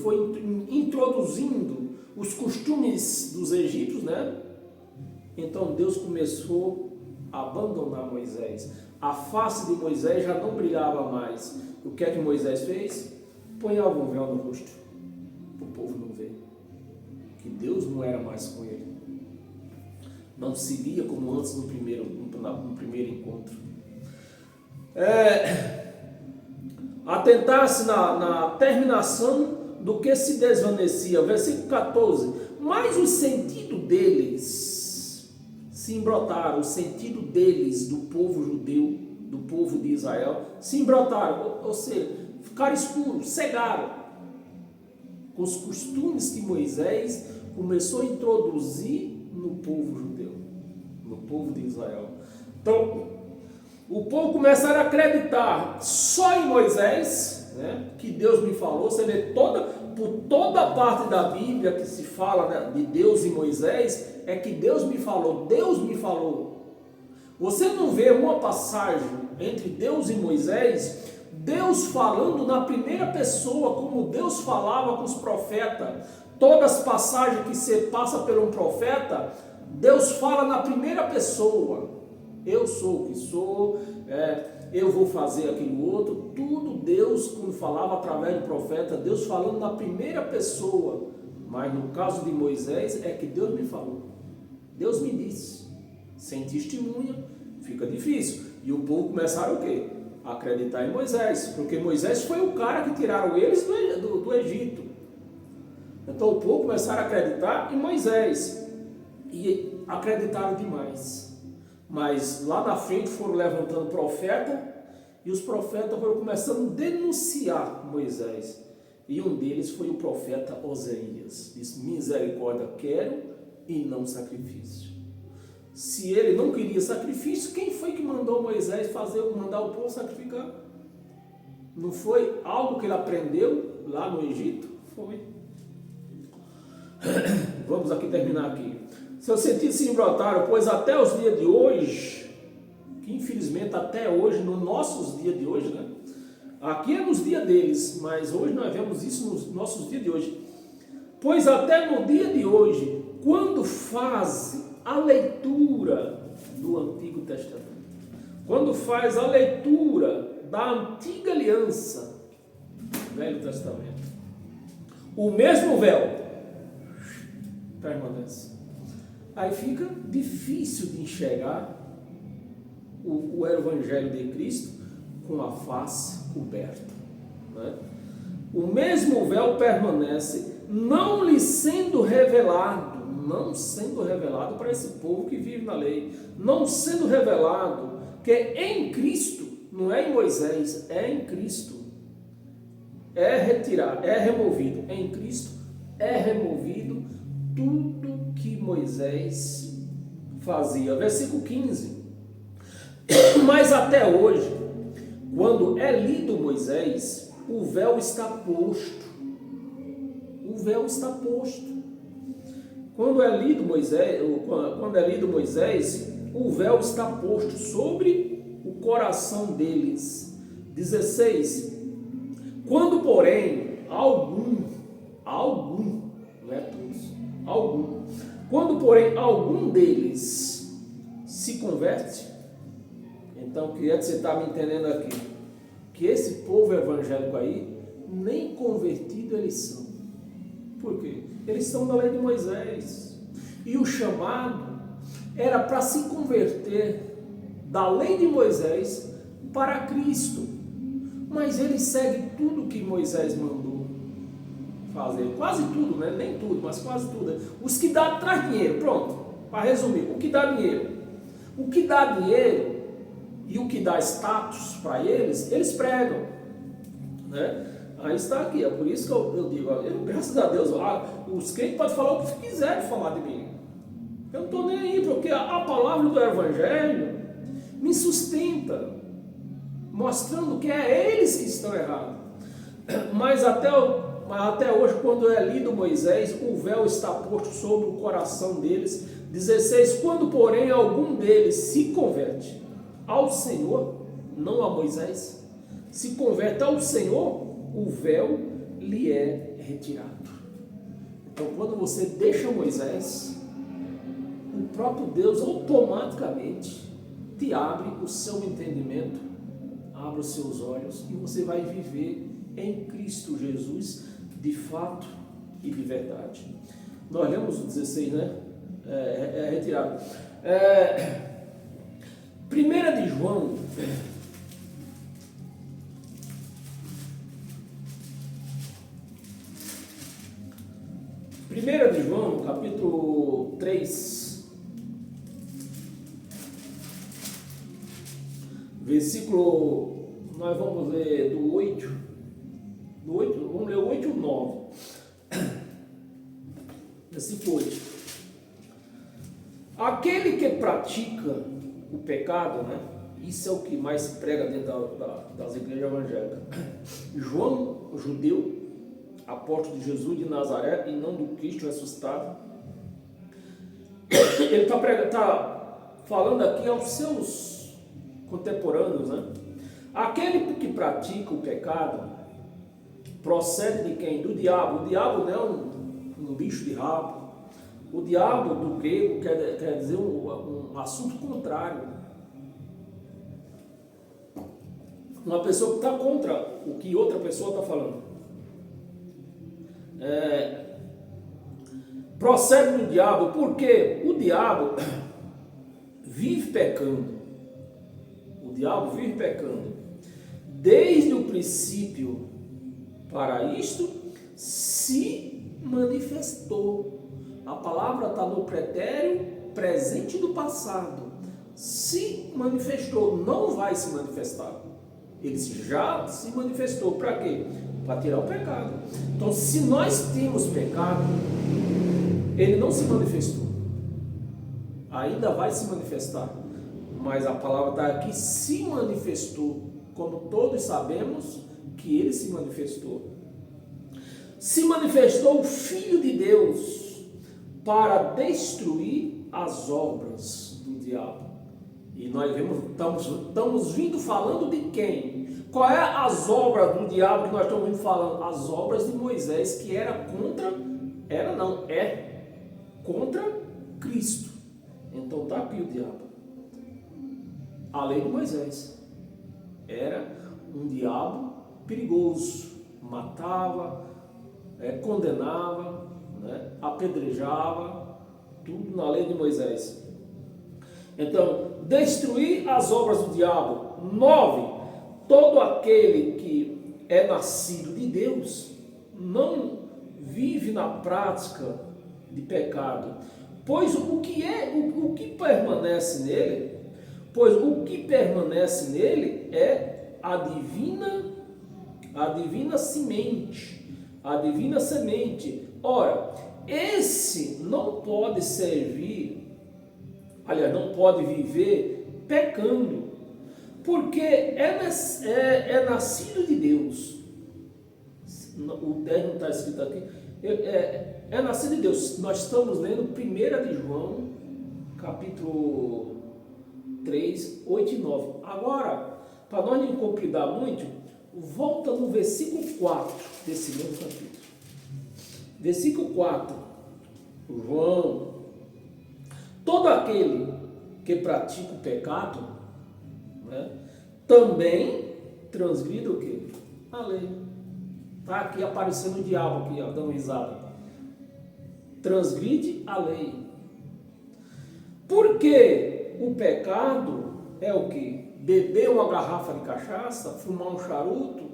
os costumes dos egípcios, né? Então Deus começou a abandonar Moisés. A face de Moisés já não brilhava mais. O que é que Moisés fez? Ponhava um véu no rosto, para o povo não ver que Deus não era mais com ele. Não seguia como antes no primeiro encontro. Atentar-se na terminação do que se desvanecia. Versículo 14. Mas o sentido deles se embrotaram, o sentido deles, do povo judeu, do povo de Israel, se embrotaram, ou seja, ficaram escuros, cegaram com os costumes que Moisés começou a introduzir no povo judeu, no povo de Israel. Então, o povo começaram a acreditar só em Moisés, né, que Deus me falou. Você vê por toda a parte da Bíblia que se fala, né, de Deus e Moisés, é que Deus me falou, Deus me falou. Você não vê uma passagem entre Deus e Moisés, Deus falando na primeira pessoa, como Deus falava com os profetas. Todas as passagens que você passa por um profeta, Deus fala na primeira pessoa. Eu sou o que sou, eu vou fazer aquilo outro. Tudo Deus, quando falava através do profeta, Deus falando na primeira pessoa. Mas no caso de Moisés, é que Deus me falou. Deus me disse. Sem testemunha, fica difícil. E o povo começaram o quê? A acreditar em Moisés. Porque Moisés foi o cara que tiraram eles do Egito. Então o povo começaram a acreditar em Moisés. E acreditaram demais. Mas lá na frente foram levantando profeta, e os profetas foram começando a denunciar Moisés. E um deles foi o profeta Oséias. Disse: misericórdia quero e não sacrifício. Se ele não queria sacrifício, quem foi que mandou Moisés mandar o povo sacrificar? Não foi algo que ele aprendeu lá no Egito? Foi. Vamos aqui terminar aqui. Seus sentidos se embrotaram, pois até os dias de hoje, que infelizmente até hoje, nos nossos dias de hoje, né? Aqui é nos dias deles, mas hoje nós vemos isso nos nossos dias de hoje. Pois até no dia de hoje, quando faz a leitura do Antigo Testamento, quando faz a leitura da Antiga Aliança, Velho Testamento, o mesmo véu permanece. Aí fica difícil de enxergar o Evangelho de Cristo com a face coberta, né? O mesmo véu permanece, não lhe sendo revelado para esse povo que vive na lei, não sendo revelado que em Cristo, não é em Moisés, é em Cristo, é removido, em Cristo é removido tudo que Moisés fazia. Versículo 15. Mas até hoje, quando é lido Moisés, o véu está posto. O véu está posto. Quando é lido Moisés, o véu está posto sobre o coração deles. 16. Quando, porém, algum, não é todos, algum. Quando, porém, algum deles se converte, então, queria que você está me entendendo aqui, que esse povo evangélico aí, nem convertido eles são. Por quê? Eles são da lei de Moisés. E o chamado era para se converter da lei de Moisés para Cristo. Mas eles seguem tudo que Moisés mandou. fazer. Quase tudo, né? Nem tudo, mas quase tudo. Os que dá traz dinheiro, pronto. Para resumir, o que dá dinheiro. O que dá dinheiro e o que dá status para eles pregam, né? Aí está aqui, é por isso que eu digo, graças a Deus, os crentes podem falar o que quiserem falar de mim. Eu não estou nem aí, porque a palavra do Evangelho me sustenta, mostrando que é eles que estão errados. Mas até hoje, quando é lido Moisés, o véu está posto sobre o coração deles. 16, quando porém algum deles se converte ao Senhor, não a Moisés, se converte ao Senhor, o véu lhe é retirado. Então, quando você deixa Moisés, o próprio Deus automaticamente te abre o seu entendimento, abre os seus olhos e você vai viver em Cristo Jesus de fato e de verdade. Nós lemos o 16, né? Retirado. 1 de João, no capítulo 3, versículo, nós vamos ler do 8, vamos ler o 8 e o 9, versículo 8. Aquele que pratica o pecado, né? Isso é o que mais se prega dentro das igrejas evangélicas. João, judeu, apóstolo de Jesus de Nazaré e não do Cristo ressuscitado, ele está falando aqui aos seus contemporâneos, né? Aquele que pratica o pecado procede de quem? Do diabo. O diabo não é um bicho de rabo. O diabo do grego quer dizer um assunto contrário. Uma pessoa que está contra o que outra pessoa está falando. Procede do diabo, porque o diabo vive pecando. O diabo vive pecando. Desde o princípio, para isto, se manifestou. A palavra está no pretérito presente do passado. Se manifestou, não vai se manifestar. Ele já se manifestou. Para quê? Para tirar o pecado. Então, se nós temos pecado, ele não se manifestou. Ainda vai se manifestar. Mas a palavra está aqui, se manifestou. Como todos sabemos que ele se manifestou. Se manifestou o Filho de Deus para destruir as obras do diabo. E nós estamos vindo falando de quem? Qual é as obras do diabo que nós estamos vindo falando? As obras de Moisés, que é contra Cristo. Então está aqui o diabo. A lei de Moisés era um diabo perigoso, matava, condenava, né, apedrejava, tudo na lei de Moisés. Então, destruir as obras do diabo. 9. Todo aquele que é nascido de Deus não vive na prática de pecado, pois o que permanece nele, é a divina semente, a divina semente. Ora, esse não pode não pode viver pecando, porque é nascido de Deus. O 10 não está escrito aqui. É nascido de Deus. Nós estamos lendo 1 de João, capítulo 3, 8 e 9. Agora, para nós não compridar muito, volta no versículo 4 desse mesmo capítulo. Versículo 4. João: todo aquele que pratica o pecado, né, também transgride o quê? A lei. Está aqui aparecendo o diabo aqui, ó, dando risada. Transgride a lei. Porque o pecado é o quê? Beber uma garrafa de cachaça, fumar um charuto.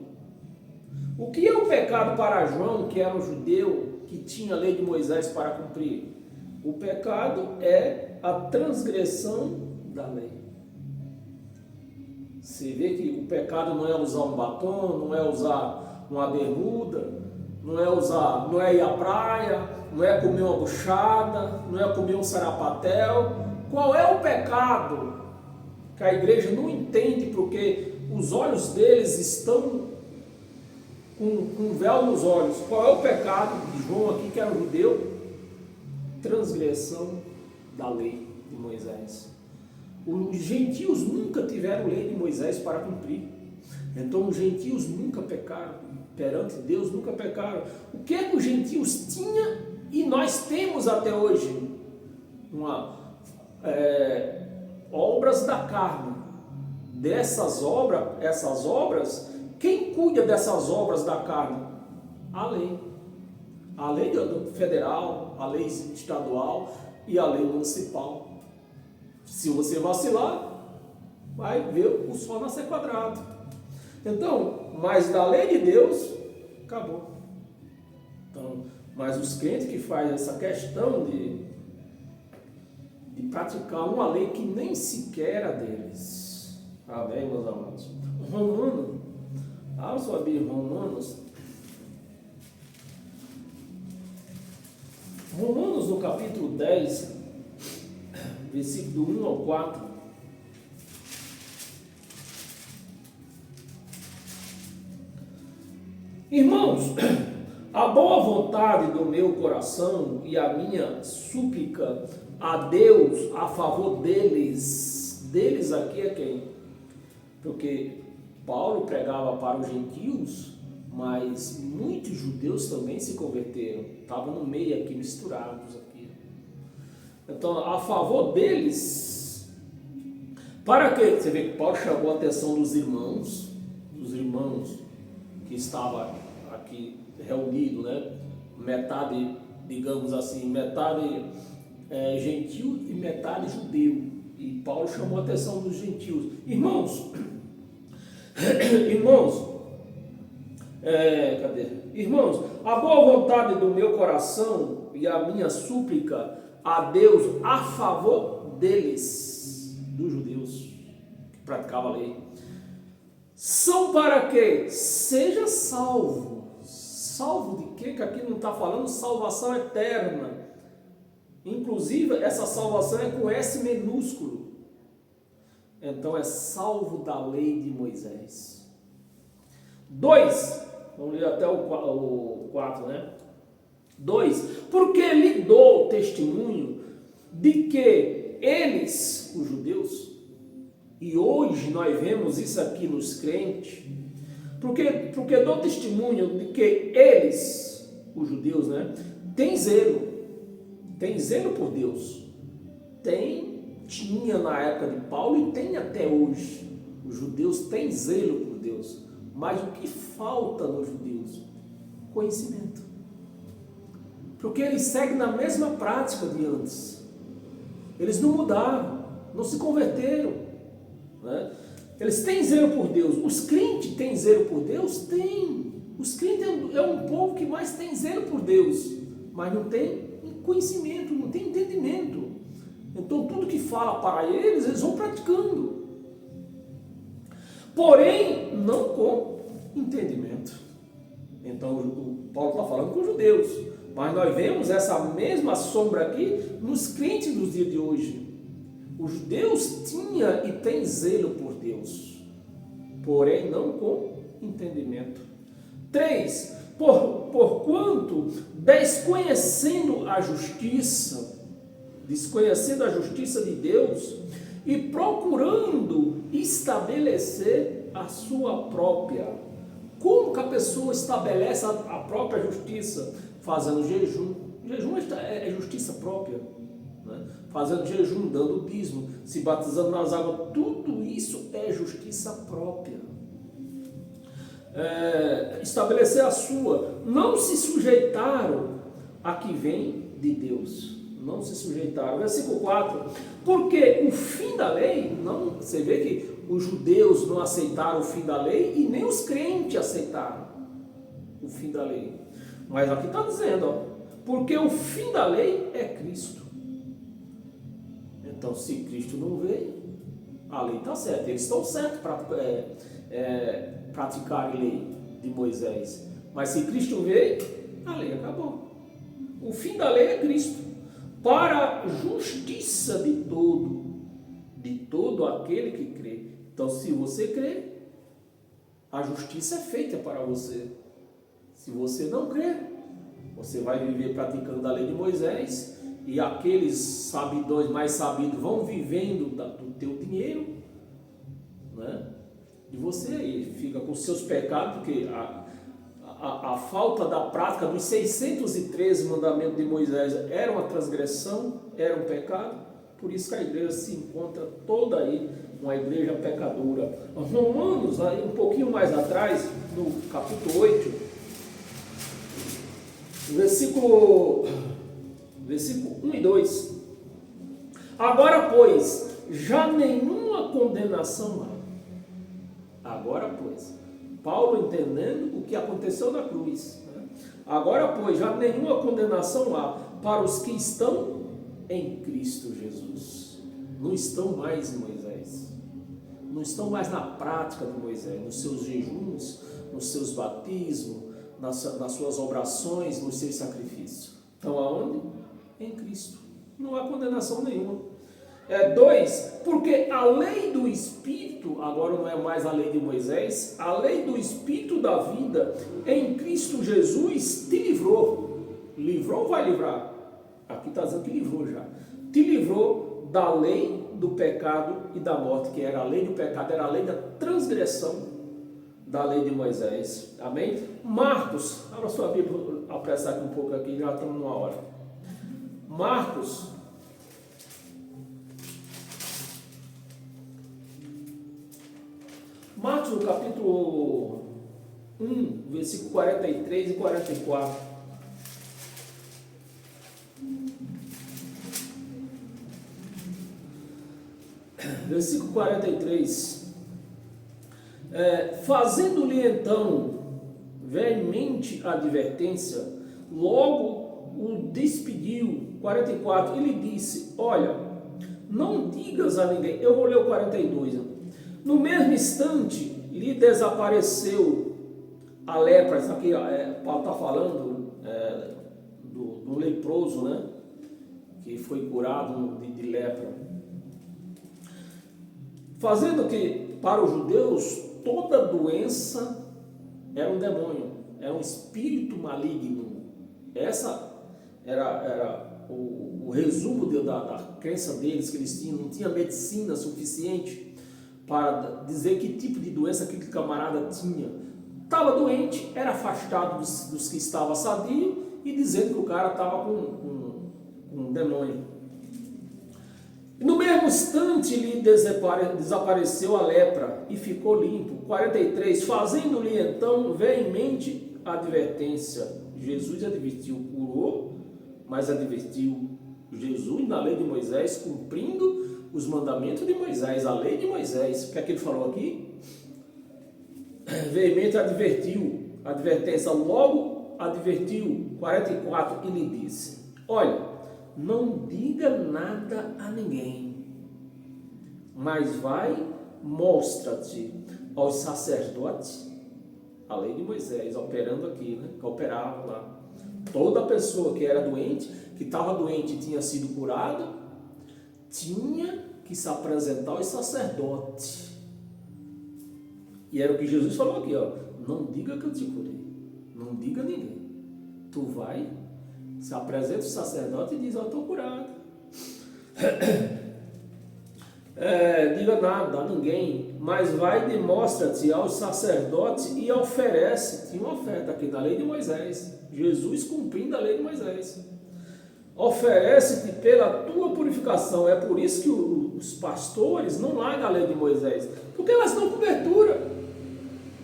O que é o pecado para João, que era um judeu, que tinha a lei de Moisés para cumprir? O pecado é a transgressão da lei. Você vê que o pecado não é usar um batom, não é usar uma bermuda, não é ir à praia, não é comer uma buchada, não é comer um sarapatel. Qual é o pecado que a igreja não entende, porque os olhos deles estão com um véu nos olhos? Qual é o pecado de João aqui, que era um judeu? Transgressão da lei de Moisés. Os gentios nunca tiveram lei de Moisés para cumprir. Então os gentios nunca pecaram. Perante Deus nunca pecaram. O que é que os gentios tinham e nós temos até hoje? Obras da carne. Essas obras, quem cuida dessas obras da carne? A lei. A lei federal, a lei estadual e a lei municipal. Se você vacilar, vai ver o sol nascer quadrado. Então, mas da lei de Deus, acabou. Então, mas os crentes que fazem essa questão de praticar uma lei que nem sequer era deles. Amém, meus amados? Romano, abra sua Bíblia, Romanos no capítulo 10, versículo 1 ao 4. Irmãos, a boa vontade do meu coração e a minha súplica a Deus a favor deles aqui é quem? Porque Paulo pregava para os gentios, mas muitos judeus também se converteram, estavam no meio aqui, misturados aqui. Então, a favor deles, para quê? Você vê que Paulo chamou a atenção dos irmãos que estavam aqui reunidos, né? Metade, digamos assim, metade gentil e metade judeu. E Paulo chamou a atenção dos gentios. Irmãos, Irmãos, a boa vontade do meu coração e a minha súplica a Deus a favor deles, dos judeus que praticavam a lei, são para que seja salvo. Salvo de quê? Que aqui não está falando salvação eterna. Inclusive, essa salvação é com S minúsculo. Então, é salvo da lei de Moisés. 2, vamos ler até o 4, né? 2, porque lhe dou testemunho de que eles, os judeus, e hoje nós vemos isso aqui nos crentes, porque dou testemunho de que eles, os judeus, né, têm zelo por Deus. Tinha na época de Paulo e tem até hoje. Os judeus têm zelo por Deus. Mas o que falta nos judeus? Conhecimento. Porque eles seguem na mesma prática de antes. Eles não mudaram, não se converteram, né? Eles têm zelo por Deus. Os crentes têm zelo por Deus? Tem. Os crentes é um povo que mais tem zelo por Deus, mas não tem conhecimento, não tem entendimento. Então tudo que fala para eles vão praticando. Porém, não com entendimento. Então o Paulo está falando com os judeus. Mas nós vemos essa mesma sombra aqui nos crentes dos dias de hoje. Os judeus tinham e têm zelo por Deus, porém não com entendimento. 3, porquanto desconhecendo a justiça de Deus e procurando estabelecer a sua própria. Como que a pessoa estabelece a própria justiça? Fazendo jejum. Jejum é justiça própria, né? Fazendo jejum, dando dízimo, se batizando nas águas, tudo isso é justiça própria. Estabelecer a sua. Não se sujeitaram a que vem de Deus. Não se sujeitaram. Versículo 4. Porque o fim da lei, você vê que os judeus não aceitaram o fim da lei e nem os crentes aceitaram. o fim da lei. Mas aqui está dizendo, ó, porque o fim da lei é Cristo. Então, se Cristo não veio, a lei está certa. Eles estão certos para praticar a lei de Moisés. Mas se Cristo veio, a lei acabou. O fim da lei é Cristo. Para a justiça de todo aquele que crê. Então, se você crê, a justiça é feita para você. Se você não crê, você vai viver praticando a lei de Moisés, e aqueles sabidões mais sabidos vão vivendo do teu dinheiro, né? E você aí fica com seus pecados, porque a falta da prática dos 613 mandamentos de Moisés era uma transgressão, era um pecado. Por isso que a igreja se encontra toda aí, uma igreja pecadora. Romanos, aí um pouquinho mais atrás, no capítulo 8, versículo 1 e 2. Agora, pois, já nenhuma condenação há. Agora, pois, Paulo entendendo o que aconteceu na cruz, né? Agora, pois, já nenhuma condenação há para os que estão em Cristo Jesus. Não estão mais em Moisés, não estão mais na prática de Moisés, nos seus jejuns, nos seus batismos, nas suas orações, nos seus sacrifícios. Estão aonde? Em Cristo. Não há condenação nenhuma. 2, porque a lei do Espírito, agora não é mais a lei de Moisés, a lei do Espírito da vida em Cristo Jesus te livrou. Livrou ou vai livrar? Aqui está dizendo que livrou já. Te livrou da lei do pecado e da morte, que era a lei do pecado, era a lei da transgressão da lei de Moisés. Amém? Marcos, abra sua Bíblia, apressar aqui um pouco aqui, já estamos numa hora. Marcos, no capítulo 1, versículo 43 e 44. Versículo 43. Fazendo-lhe então veemente advertência, logo o despediu. 44. E lhe disse: olha, não digas a ninguém. Eu vou ler o 42. No mesmo instante lhe desapareceu a lepra. Isso aqui Paulo está falando do leproso, né? Que foi curado de lepra. Fazendo que para os judeus toda doença era um demônio, era um espírito maligno. Essa era o resumo da crença deles, que eles tinham. Não tinha medicina suficiente para dizer que tipo de doença aquele camarada tinha. Estava doente, era afastado dos que estavam sadio e dizendo que o cara estava com um demônio. No mesmo instante lhe desapareceu a lepra e ficou limpo. 43. Fazendo-lhe então veemente advertência. Jesus advertiu, curou, mas advertiu. Jesus na lei de Moisés, cumprindo os mandamentos de Moisés, a lei de Moisés. O que é que ele falou aqui? Veemente advertiu, advertência, logo advertiu. 44. E lhe disse: olha, não diga nada a ninguém, mas vai, mostra-te aos sacerdotes, a lei de Moisés, operando aqui, né? Que operava lá. Toda pessoa que era doente, que estava doente e tinha sido curada, tinha que se apresentar aos sacerdotes. E era o que Jesus falou aqui, ó: não diga que eu te curei, não diga a ninguém. Tu vai, se apresenta o sacerdote e diz: eu estou curado. Diga nada a ninguém, mas vai e mostra-te aos sacerdotes e oferece. Tinha uma oferta aqui da lei de Moisés, Jesus cumprindo a lei de Moisés. Oferece-te pela tua purificação. É por isso que os pastores não largam a lei de Moisés, porque elas dão cobertura.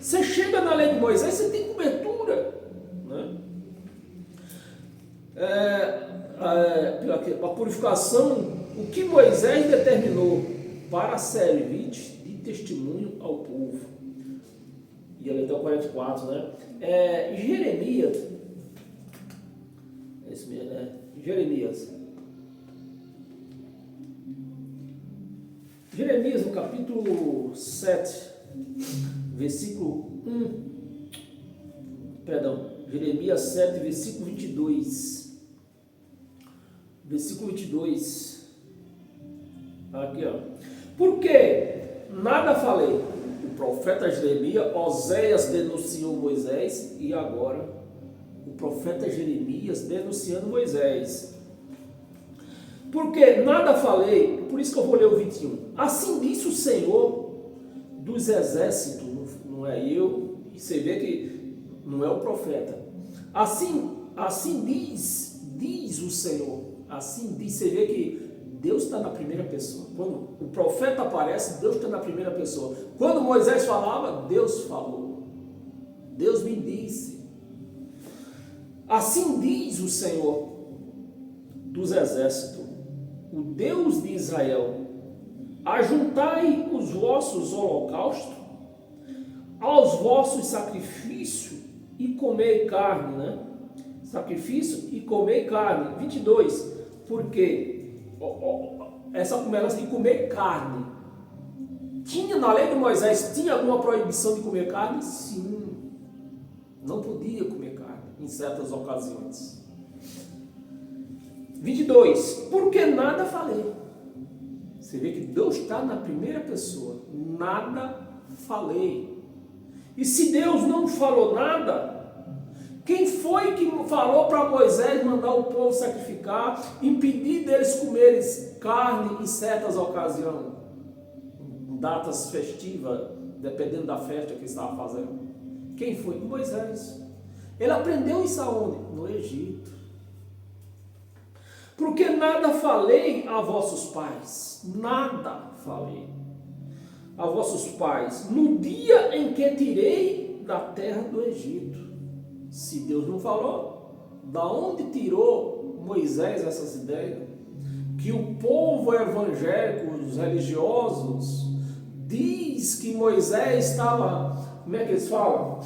Você chega na lei de Moisés, você tem cobertura, né? A purificação, o que Moisés determinou para servir de testemunho ao povo. E ali até o 44, né? Jeremias, é isso mesmo, né? Jeremias, no capítulo 7, versículo 1, Jeremias 7, versículo 22. Versículo 22. Aqui, ó. Porque nada falei. O profeta Jeremias, Oséias denunciou Moisés e agora o profeta Jeremias denunciando Moisés. Porque nada falei, por isso que eu vou ler o 21. Assim disse o Senhor dos exércitos, não é eu, e você vê que não é o profeta. Assim diz o Senhor. Assim diz, você vê que Deus está na primeira pessoa. Quando o profeta aparece, Deus está na primeira pessoa. Quando Moisés falava, Deus falou. Deus me disse. Assim diz o Senhor dos exércitos, o Deus de Israel: ajuntai os vossos holocaustos aos vossos sacrifícios e comei carne, né? Sacrifício e comei carne. 22. Porque essa começa de comer carne. Tinha na lei de Moisés, tinha alguma proibição de comer carne? Sim. Não podia comer carne em certas ocasiões. 22. Porque nada falei. Você vê que Deus está na primeira pessoa. Nada falei. E se Deus não falou nada, quem foi que falou para Moisés mandar o povo sacrificar, impedir deles comerem carne em certas ocasiões, datas festivas, dependendo da festa que ele estava fazendo? Quem foi? Moisés. Ele aprendeu isso aonde? No Egito. Porque nada falei a vossos pais, nada falei a vossos pais, no dia em que tirei da terra do Egito. Se Deus não falou, da onde tirou Moisés essas ideias? Que o povo evangélico, os religiosos, diz que Moisés estava, como é que eles falam?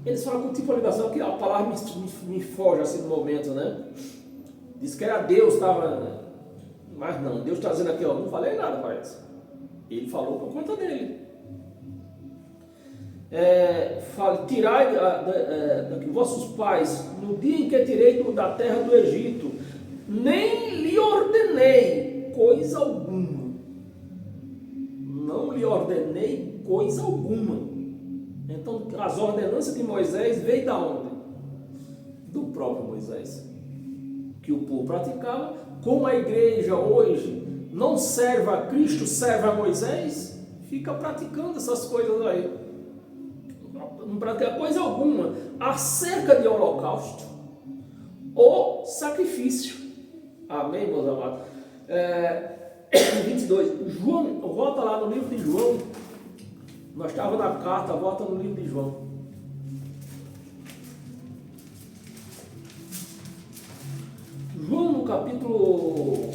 Eles falam com tipo de ligação, que a palavra me foge assim no momento, né? Diz que era Deus, estava. Mas não, Deus está dizendo aqui, ó, não falei nada, parece. Ele falou por conta dele. Tirai de vossos pais, no dia em que tirei da terra do Egito, nem lhe ordenei coisa alguma. Não lhe ordenei coisa alguma. Então, as ordenanças de Moisés veio da onde? Do próprio Moisés. Que o povo praticava. Como a igreja hoje não serve a Cristo, serve a Moisés, fica praticando essas coisas aí. Não pratica coisa alguma acerca de holocausto ou sacrifício. Amém, meus amados? 22. João, volta lá no livro de João. Nós estávamos na carta, volta no livro de João. João no capítulo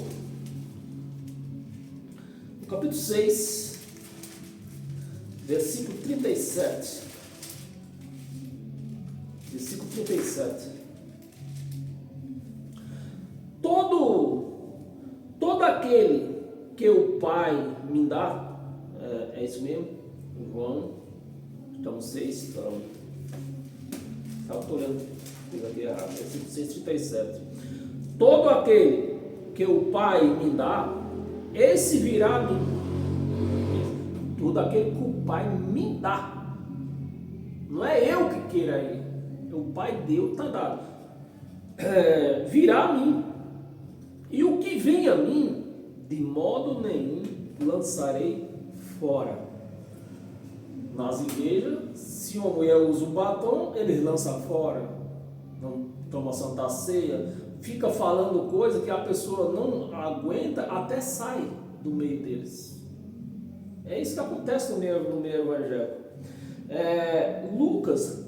6, versículo 37. Versículo 37. Todo aquele que o Pai me dá, é isso mesmo? João, estamos 6, então. Estou olhando aqui errado. Versículo 6, 37. Todo aquele que o Pai me dá, esse virá a mim. Todo aquele que o Pai me dá. Não é eu que queira ir. O Pai deu, está dado. Virá a mim. E o que vem a mim, de modo nenhum lançarei fora. Nas igrejas, se uma mulher usa um batom, eles lançam fora. Não toma Santa Ceia. Fica falando coisa que a pessoa não aguenta, até sai do meio deles. É isso que acontece no meio evangélico. Lucas,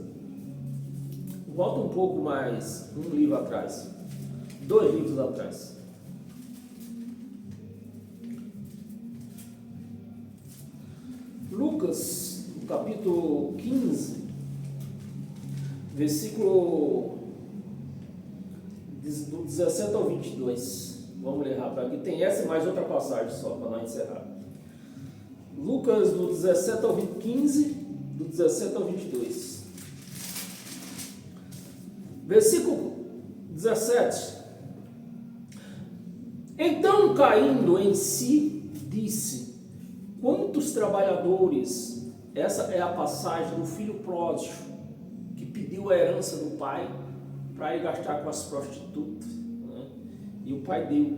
volta um pouco mais, um livro atrás, 2 livros atrás. Lucas, no capítulo capítulo 15, versículo do 17 ao 22. Vamos ler rápido aqui. Tem essa e mais outra passagem só para nós encerrar. Lucas, do 17 ao 20, 15, do 17 ao 22. Versículo 17. Então, caindo em si, disse: quantos trabalhadores, essa é a passagem do filho pródigo, que pediu a herança do pai para ir gastar com as prostitutas, né? E o pai deu,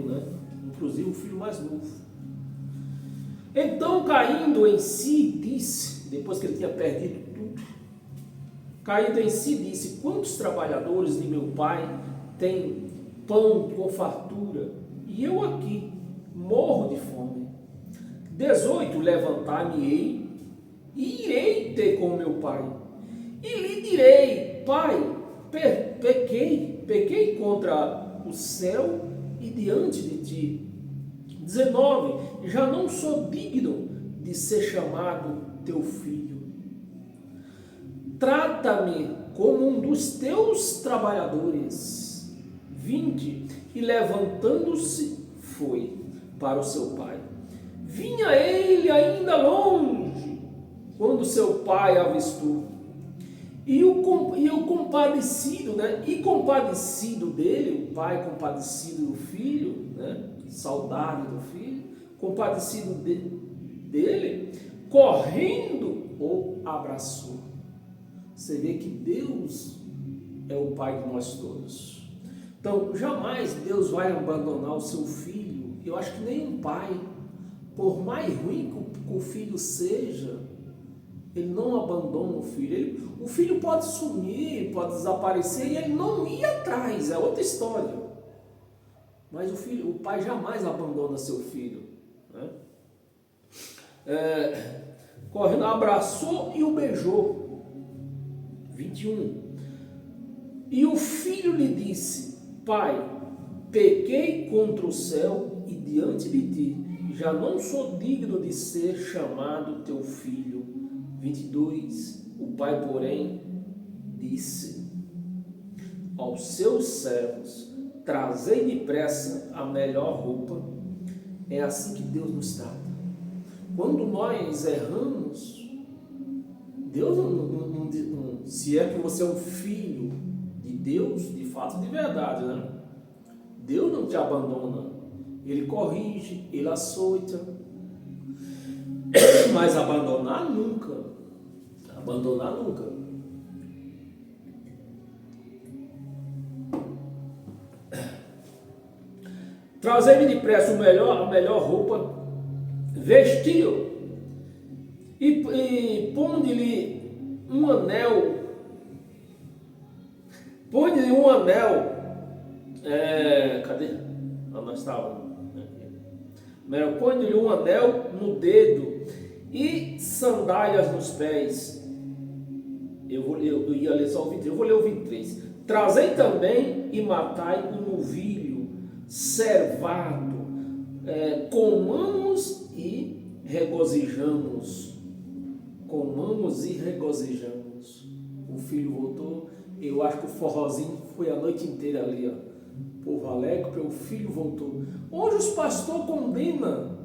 né? Inclusive o filho mais novo. Então, caindo em si, disse, depois que ele tinha perdido tudo, caindo em si, disse: quantos trabalhadores de meu pai têm pão com fartura, e eu aqui morro de fome. 18. Levantar-me-ei e irei ter com meu pai, e lhe direi: pai, pequei contra o céu e diante de ti. 19. Já não sou digno de ser chamado teu filho. Trata-me como um dos teus trabalhadores. 20. E levantando-se foi para o seu pai. Vinha ele ainda longe quando seu pai avistou. E o compadecido, né? E compadecido dele, o pai compadecido do filho, né? Saudade do filho, compadecido dele, correndo o abraçou. Você vê que Deus é o pai de nós todos. Então, jamais Deus vai abandonar o seu filho. Eu acho que nenhum pai, por mais ruim que o filho seja, ele não abandona o filho. O filho pode sumir, pode desaparecer e ele não ir atrás, é outra história. Mas o pai jamais abandona seu filho, né? Correndo, abraçou e o beijou. 21. E o filho lhe disse: pai, pequei contra o céu e diante de ti, já não sou digno de ser chamado teu filho. 22. O pai, porém, disse aos seus servos: trazei depressa a melhor roupa. É assim que Deus nos trata. Quando nós erramos, Deus não, se é que você é um filho de Deus, de fato, de verdade, né? Deus não te abandona. Ele corrige, ele açoita, mas abandonar nunca. Abandonar nunca. Trazei-me depressa a melhor roupa, vestiu e põe-lhe um anel. Põe-lhe um anel. Cadê? Nós estávamos. Põe-lhe um anel no dedo e sandálias nos pés. Eu ia ler só o 23, eu vou ler o 23. Trazei também e matai o novilho servado, comamos e regozijamos. Comamos e regozijamos. O filho voltou. Eu acho que o forrozinho foi a noite inteira ali, ó. Povo alegre, porque o filho voltou. Hoje os pastores condenam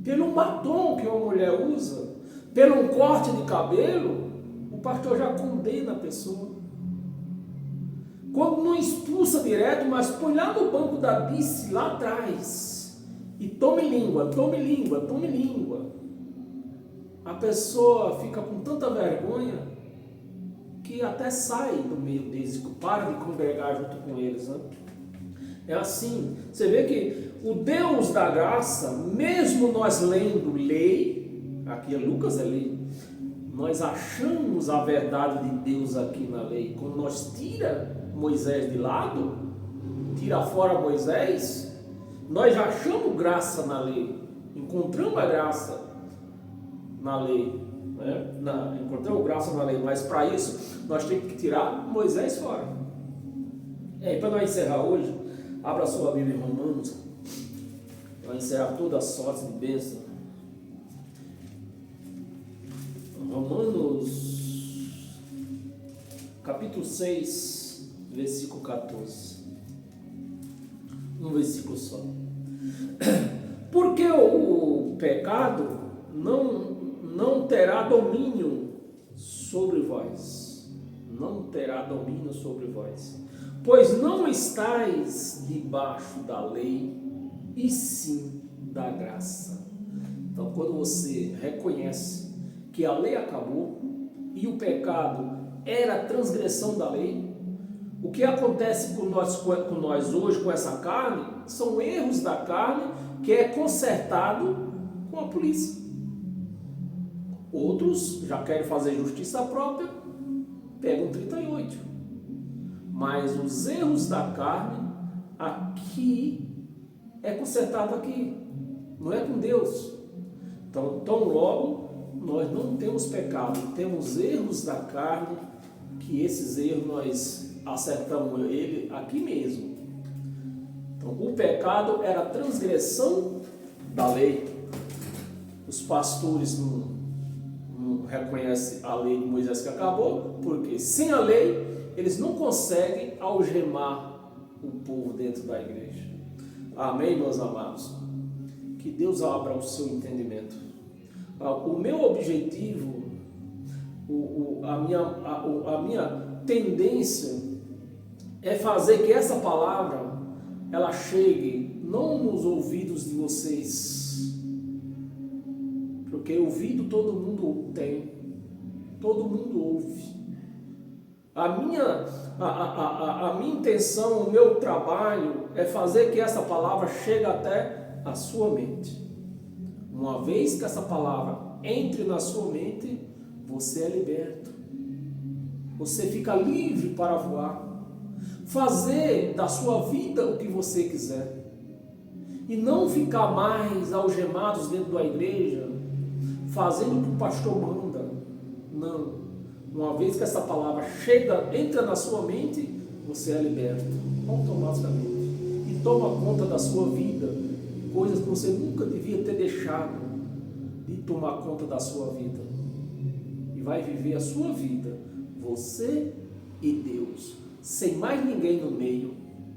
pelo batom que uma mulher usa, pelo um corte de cabelo. O pastor já condena a pessoa. Quando não expulsa direto, mas põe lá no banco da bice, lá atrás, e tome língua, tome língua, tome língua. A pessoa fica com tanta vergonha que até sai do meio deles, para de congregar junto com eles, né? É assim. Você vê que o Deus da graça, mesmo nós lendo lei, aqui é Lucas, é lei, nós achamos a verdade de Deus aqui na lei. Quando nós tira Moisés de lado, tira fora Moisés, nós já achamos graça na lei, encontramos a graça na lei, né? Encontramos graça na lei, mas para isso nós temos que tirar Moisés fora. E para nós encerrar hoje, abra sua Bíblia em Romanos, para encerrar toda a sorte de bênção. Romanos, capítulo 6, versículo 14. Um versículo só. Porque o pecado não terá domínio sobre vós. Não terá domínio sobre vós. Pois não estáis debaixo da lei, e sim da graça. Então, quando você reconhece que a lei acabou e o pecado era a transgressão da lei, o que acontece com nós hoje, com essa carne, são erros da carne que é consertado com a polícia. Outros já querem fazer justiça própria, pegam 38. Mas os erros da carne, aqui, é consertado aqui, não é com Deus. Então, tão logo, nós não temos pecado, temos erros da carne, que esses erros nós acertamos ele aqui mesmo. Então, o pecado era a transgressão da lei. Os pastores não reconhecem a lei de Moisés que acabou, porque sem a lei eles não conseguem algemar o povo dentro da igreja. Amém, meus amados? Que Deus abra o seu entendimento. O meu objetivo, a minha tendência é fazer que essa palavra ela chegue não nos ouvidos de vocês, porque ouvido todo mundo tem, todo mundo ouve. A minha intenção, o meu trabalho é fazer que essa palavra chegue até a sua mente. Uma vez que essa palavra entre na sua mente, você é liberto. Você fica livre para voar. Fazer da sua vida o que você quiser. E não ficar mais algemados dentro da igreja, fazendo o que o pastor manda. Não. Uma vez que essa palavra entra na sua mente, você é liberto automaticamente. E toma conta da sua vida. Coisas que você nunca devia ter deixado de tomar conta da sua vida. E vai viver a sua vida, você e Deus, sem mais ninguém no meio,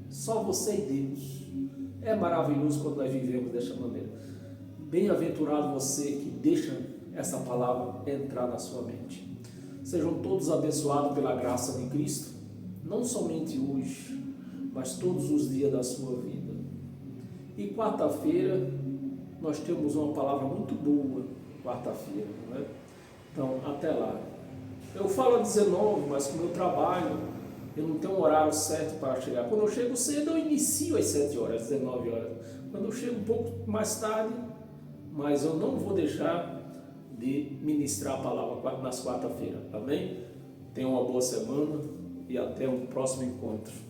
só você e Deus. É maravilhoso quando nós vivemos desta maneira. Bem-aventurado você que deixa essa palavra entrar na sua mente. Sejam todos abençoados pela graça de Cristo, não somente hoje, mas todos os dias da sua vida. E quarta-feira nós temos uma palavra muito boa, quarta-feira, não é? Então, até lá. Eu falo às 19, mas com o meu trabalho, eu não tenho um horário certo para chegar. Quando eu chego cedo, eu inicio às 7 horas, às 19 horas. Quando eu chego um pouco mais tarde, mas eu não vou deixar de ministrar a palavra nas quarta-feiras, amém? Tenha uma boa semana e até o próximo encontro.